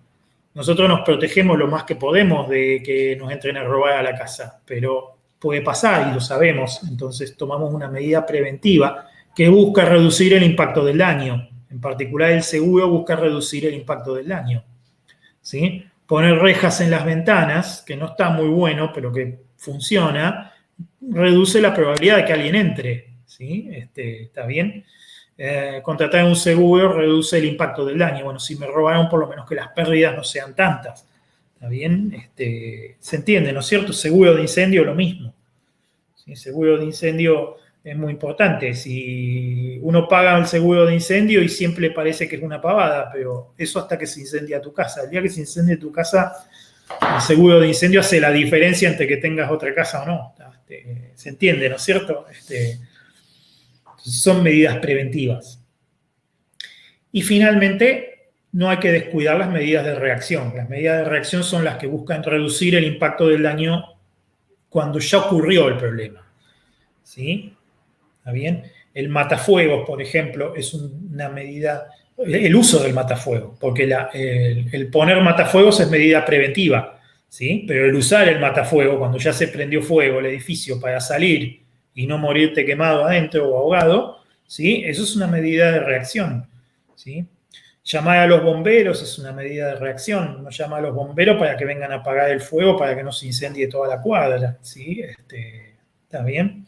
Speaker 1: Nosotros nos protegemos lo más que podemos de que nos entren a robar a la casa, pero puede pasar y lo sabemos. Entonces tomamos una medida preventiva que busca reducir el impacto del daño. En particular, el seguro busca reducir el impacto del daño, ¿sí? Poner rejas en las ventanas, que no está muy bueno, pero que funciona, reduce la probabilidad de que alguien entre, ¿sí? ¿Está bien? Contratar un seguro reduce el impacto del daño. Bueno, si me robaron, por lo menos que las pérdidas no sean tantas. ¿Está bien? Se entiende, ¿no es cierto? Seguro de incendio, lo mismo. ¿Sí? Seguro de incendio es muy importante. Si uno paga el seguro de incendio y siempre le parece que es una pavada, pero eso hasta que se incendia tu casa. El día que se incendie tu casa, el seguro de incendio hace la diferencia entre que tengas otra casa o no. Se entiende, ¿no es cierto? Son medidas preventivas. Y finalmente, no hay que descuidar las medidas de reacción. Las medidas de reacción son las que buscan reducir el impacto del daño cuando ya ocurrió el problema. ¿Sí? ¿Está bien? El matafuegos, por ejemplo, es una medida, el uso del matafuegos, porque el poner matafuegos es medida preventiva, ¿sí? Pero el usar el matafuego cuando ya se prendió fuego el edificio para salir y no morirte quemado adentro o ahogado, ¿sí? Eso es una medida de reacción, ¿sí? Llamar a los bomberos es una medida de reacción. No llama a los bomberos para que vengan a apagar el fuego para que no se incendie toda la cuadra, ¿sí? ¿Está bien?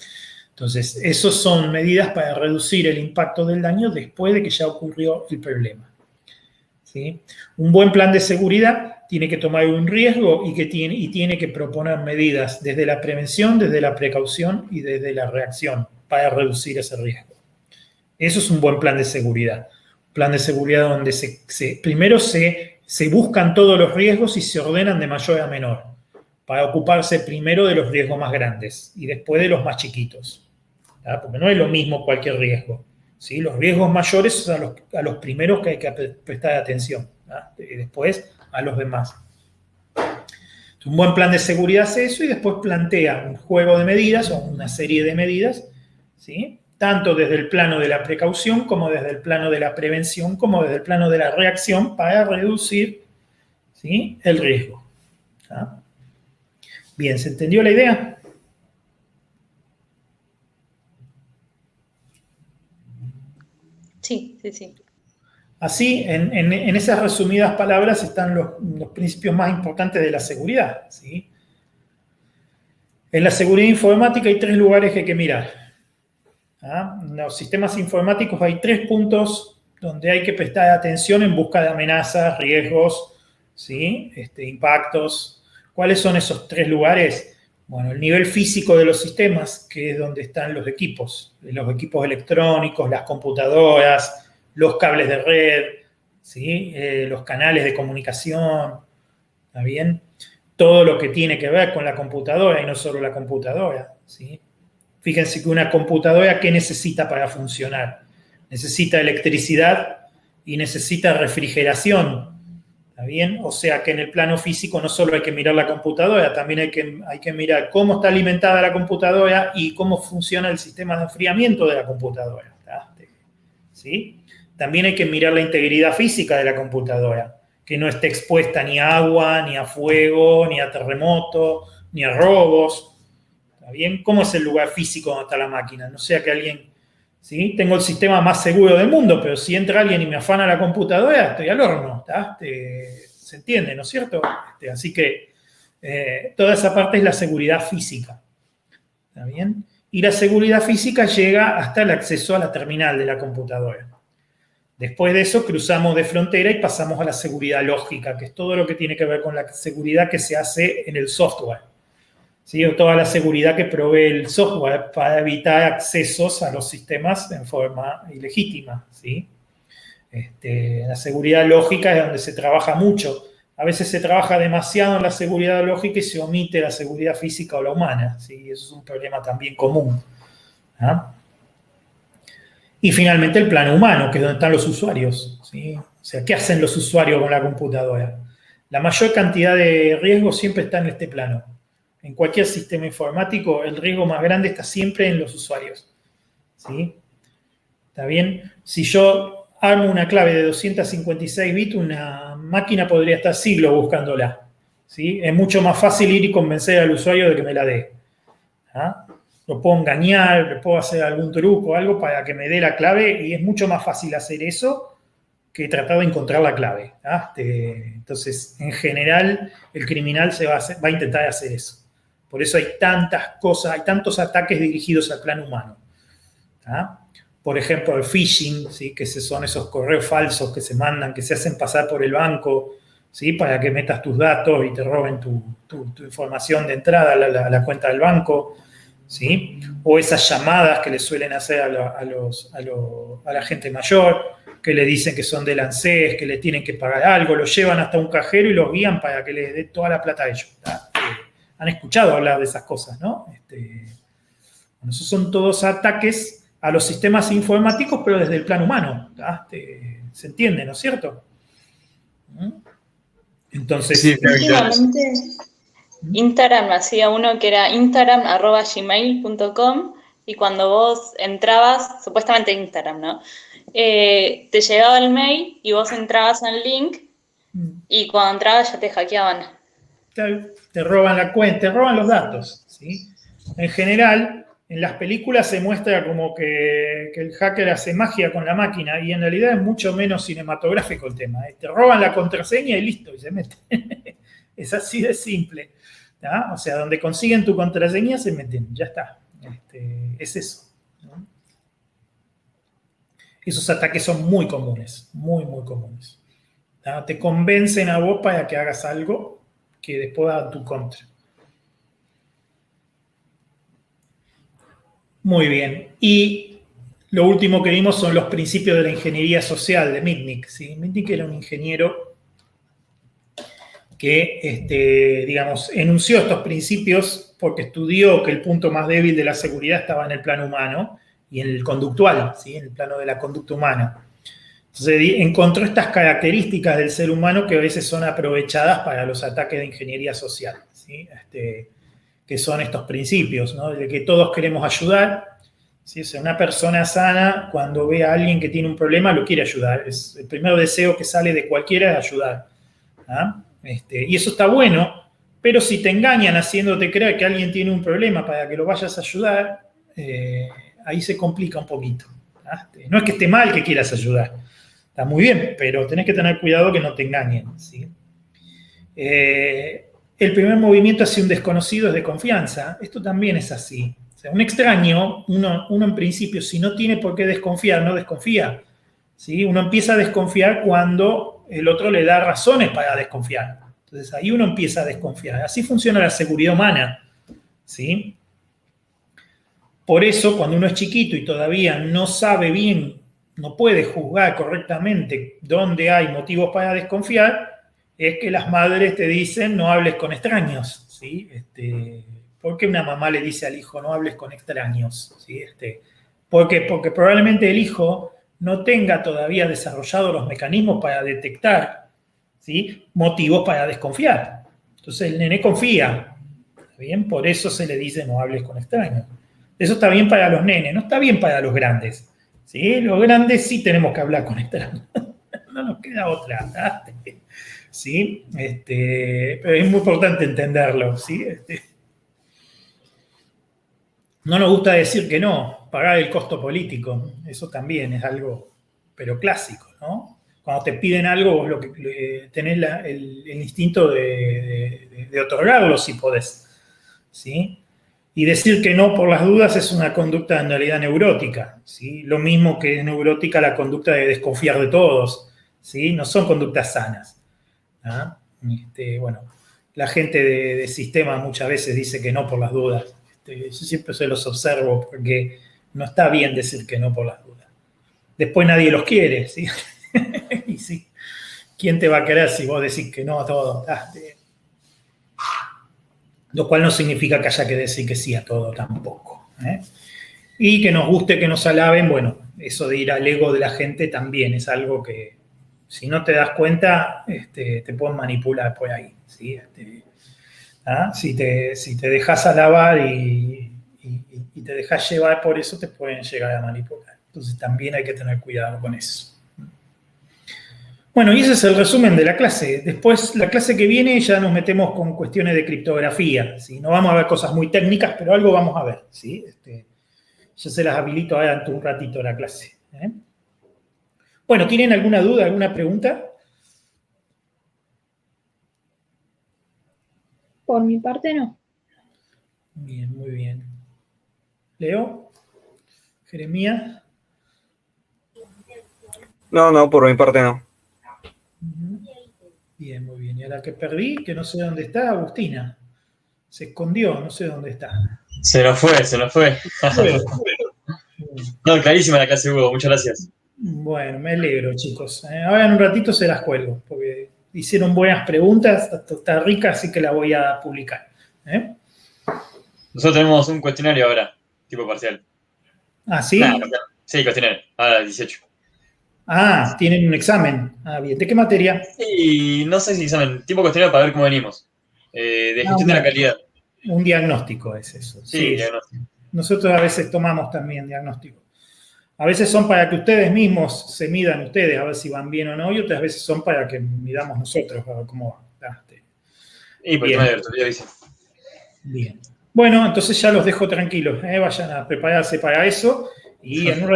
Speaker 1: Entonces, esas son medidas para reducir el impacto del daño después de que ya ocurrió el problema, ¿sí? Un buen plan de seguridad tiene que tomar un riesgo y tiene que proponer medidas desde la prevención, desde la precaución y desde la reacción para reducir ese riesgo. Eso es un buen plan de seguridad. Un plan de seguridad donde primero se buscan todos los riesgos y se ordenan de mayor a menor, para ocuparse primero de los riesgos más grandes y después de los más chiquitos, ¿tá? Porque no es lo mismo cualquier riesgo, ¿sí? Los riesgos mayores son a los primeros que hay que prestar atención, ¿tá? Y después a los demás. Entonces, un buen plan de seguridad hace eso y después plantea un juego de medidas o una serie de medidas, ¿sí? Tanto desde el plano de la precaución como desde el plano de la prevención como desde el plano de la reacción para reducir, ¿sí?, el riesgo, ¿tá? Bien, ¿se entendió la idea?
Speaker 3: Sí, sí, sí.
Speaker 1: Así, en esas resumidas palabras están los principios más importantes de la seguridad, ¿sí? En la seguridad informática hay 3 lugares que hay que mirar, ¿ah? En los sistemas informáticos hay 3 puntos donde hay que prestar atención en busca de amenazas, riesgos, ¿sí?, impactos. ¿Cuáles son esos 3 lugares? Bueno, el nivel físico de los sistemas, que es donde están los equipos electrónicos, las computadoras, los cables de red, ¿sí?, los canales de comunicación, ¿está bien? Todo lo que tiene que ver con la computadora y no solo la computadora, ¿sí? Fíjense que una computadora, ¿qué necesita para funcionar? Necesita electricidad y necesita refrigeración. ¿Está bien? O sea que en el plano físico no solo hay que mirar la computadora, también hay que mirar cómo está alimentada la computadora y cómo funciona el sistema de enfriamiento de la computadora, ¿sí? También hay que mirar la integridad física de la computadora, que no esté expuesta ni a agua, ni a fuego, ni a terremoto, ni a robos. ¿Está bien? ¿Cómo es el lugar físico donde está la máquina? No sea que alguien... ¿Sí? Tengo el sistema más seguro del mundo, pero si entra alguien y me afana la computadora, estoy al horno, ¿tá? ¿Se entiende, no es cierto? Así que toda esa parte es la seguridad física, ¿está bien? Y la seguridad física llega hasta el acceso a la terminal de la computadora. Después de eso cruzamos de frontera y pasamos a la seguridad lógica, que es todo lo que tiene que ver con la seguridad que se hace en el software, ¿sí? O toda la seguridad que provee el software para evitar accesos a los sistemas en forma ilegítima, ¿sí? La seguridad lógica es donde se trabaja mucho. A veces se trabaja demasiado en la seguridad lógica y se omite la seguridad física o la humana, ¿sí? Eso es un problema también común, ¿ah? Y finalmente el plano humano, que es donde están los usuarios, ¿sí? O sea, ¿qué hacen los usuarios con la computadora? La mayor cantidad de riesgos siempre está en este plano. En cualquier sistema informático, el riesgo más grande está siempre en los usuarios, ¿sí? ¿Está bien? Si yo armo una clave de 256 bits, una máquina podría estar siglos buscándola, ¿sí? Es mucho más fácil ir y convencer al usuario de que me la dé. ¿Ah? Lo puedo engañar, le puedo hacer algún truco, algo para que me dé la clave, y es mucho más fácil hacer eso que tratar de encontrar la clave. ¿Ah? Entonces, en general, el criminal va a intentar hacer eso. Por eso hay tantas cosas, hay tantos ataques dirigidos al plano humano. ¿Ah? Por ejemplo, el phishing, ¿sí? Que son esos correos falsos que se mandan, que se hacen pasar por el banco, ¿sí? Para que metas tus datos y te roben tu información de entrada a la cuenta del banco, ¿sí? O esas llamadas que le suelen hacer a la gente mayor, que le dicen que son del ANSES, que le tienen que pagar algo, los llevan hasta un cajero y los guían para que les dé toda la plata a ellos. Han escuchado hablar de esas cosas, ¿no? Bueno, esos son todos ataques a los sistemas informáticos, pero desde el plano humano. ¿Se entiende, no es cierto? Entonces,
Speaker 2: sí,
Speaker 3: últimamente Instagram hacía uno que era instagram@gmail.com, y cuando vos entrabas, supuestamente Instagram, ¿no? Te llegaba el mail y vos entrabas al link, y cuando entrabas ya te hackeaban.
Speaker 1: te roban la cuenta, te roban los datos, ¿sí? En general, en las películas se muestra como que el hacker hace magia con la máquina, y en realidad es mucho menos cinematográfico el tema. Te roban la contraseña y listo, y se meten. Es así de simple. ¿Ah? O sea, donde consiguen tu contraseña se meten, ya está. Es eso, ¿no? Esos ataques son muy comunes, muy, muy comunes. ¿Ah? Te convencen a vos para que hagas algo que después va a tu contra. Muy bien. Y lo último que vimos son los principios de la ingeniería social de Mitnick, ¿sí? Mitnick era un ingeniero que, digamos, enunció estos principios porque estudió que el punto más débil de la seguridad estaba en el plano humano y en el conductual, ¿sí? En el plano de la conducta humana. Entonces encontró estas características del ser humano que a veces son aprovechadas para los ataques de ingeniería social, ¿sí? Que son estos principios, ¿no? De que todos queremos ayudar, ¿sí? O sea, una persona sana, cuando ve a alguien que tiene un problema, lo quiere ayudar. Es el primer deseo que sale de cualquiera es ayudar. ¿Ah? Y eso está bueno, pero si te engañan haciéndote creer que alguien tiene un problema para que lo vayas a ayudar, ahí se complica un poquito. ¿Ah? No es que esté mal que quieras ayudar, está muy bien, pero tenés que tener cuidado que no te engañen, ¿sí? El primer movimiento hacia un desconocido es de confianza. Esto también es así. O sea, un extraño, uno en principio, si no tiene por qué desconfiar, no desconfía, ¿sí? Uno empieza a desconfiar cuando el otro le da razones para desconfiar. Entonces ahí uno empieza a desconfiar. Así funciona la seguridad humana, ¿sí? Por eso, cuando uno es chiquito y todavía no sabe bien, no puede juzgar correctamente dónde hay motivos para desconfiar, es que las madres te dicen no hables con extraños, ¿sí? ¿Por qué una mamá le dice al hijo no hables con extraños? ¿Sí? ¿Por qué? Porque probablemente el hijo no tenga todavía desarrollado los mecanismos para detectar, ¿sí? Motivos para desconfiar. Entonces el nene confía, ¿bien? Por eso se le dice no hables con extraños. Eso está bien para los nenes, no está bien para los grandes, ¿sí? Los grandes sí tenemos que hablar con extraños. No nos queda otra, ¿sí? Pero es muy importante entenderlo, ¿sí? No nos gusta decir que no, pagar el costo político, eso también es algo, pero clásico, ¿no? Cuando te piden algo, vos tenés el instinto de otorgarlo si podés, ¿sí? Y decir que no por las dudas es una conducta en realidad neurótica, ¿sí? Lo mismo que es neurótica la conducta de desconfiar de todos, ¿sí? No son conductas sanas. ¿Ah? Bueno, la gente de sistema muchas veces dice que no por las dudas. Yo siempre se los observo porque no está bien decir que no por las dudas. Después nadie los quiere, ¿sí? Y sí, ¿quién te va a querer si vos decís que no a todo? Lo cual no significa que haya que decir que sí a todo tampoco, ¿eh? Y que nos guste que nos alaben, bueno, eso de ir al ego de la gente también es algo que, si no te das cuenta, te pueden manipular por ahí, ¿sí? Si te dejas alabar y te dejas llevar por eso, te pueden llegar a manipular. Entonces también hay que tener cuidado con eso. Bueno, y ese es el resumen de la clase. Después, la clase que viene ya nos metemos con cuestiones de criptografía, ¿sí? No vamos a ver cosas muy técnicas, pero algo vamos a ver, ¿sí? Yo se las habilito ahora un ratito la clase. Bueno, ¿tienen alguna duda, alguna pregunta?
Speaker 4: Por mi parte, no.
Speaker 1: Bien, muy bien. ¿Leo? ¿Jeremías?
Speaker 5: No, por mi parte no.
Speaker 1: Bien, muy bien. Y a la que perdí, que no sé dónde está, Agustina. Se escondió, no sé dónde está.
Speaker 2: Se nos fue. No, clarísima la clase, Hugo, muchas gracias.
Speaker 1: Bueno, me alegro, chicos. Ahora en un ratito se las cuelgo, porque hicieron buenas preguntas, está rica, así que la voy a publicar.
Speaker 2: Nosotros tenemos un cuestionario ahora, tipo parcial.
Speaker 1: ¿Ah, sí?
Speaker 2: Sí, cuestionario, ahora 18.
Speaker 1: Ah, tienen un examen. Ah, bien. ¿De qué materia?
Speaker 2: Y no sé si examen, tipo cuestionario para ver cómo venimos. De gestión de la calidad.
Speaker 1: Un diagnóstico es eso.
Speaker 2: Sí, diagnóstico.
Speaker 1: Nosotros a veces tomamos también diagnóstico. A veces son para que ustedes mismos se midan ustedes, a ver si van bien o no, y otras veces son para que midamos nosotros, a ver cómo van.
Speaker 2: Y por el tema de virtualidad, dice.
Speaker 1: Bien. Bueno, entonces ya los dejo tranquilos. Vayan a prepararse para eso y en un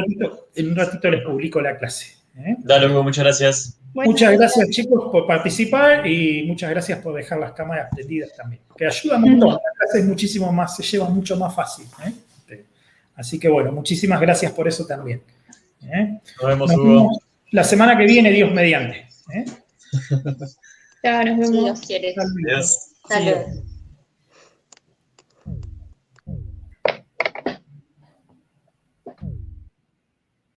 Speaker 1: ratito les publico la clase.
Speaker 2: Dale, Hugo, muchas gracias.
Speaker 1: Muchas gracias, chicos, por participar y muchas gracias por dejar las cámaras prendidas también, que ayuda un montón. La clase es muchísimo más, se lleva mucho más fácil. Así que bueno, muchísimas gracias por eso también.
Speaker 2: Nos vemos, Hugo.
Speaker 1: La semana que viene, Dios mediante.
Speaker 4: Ya, nos vemos.
Speaker 3: Si Dios quiere.
Speaker 2: Adiós.
Speaker 3: Hasta luego.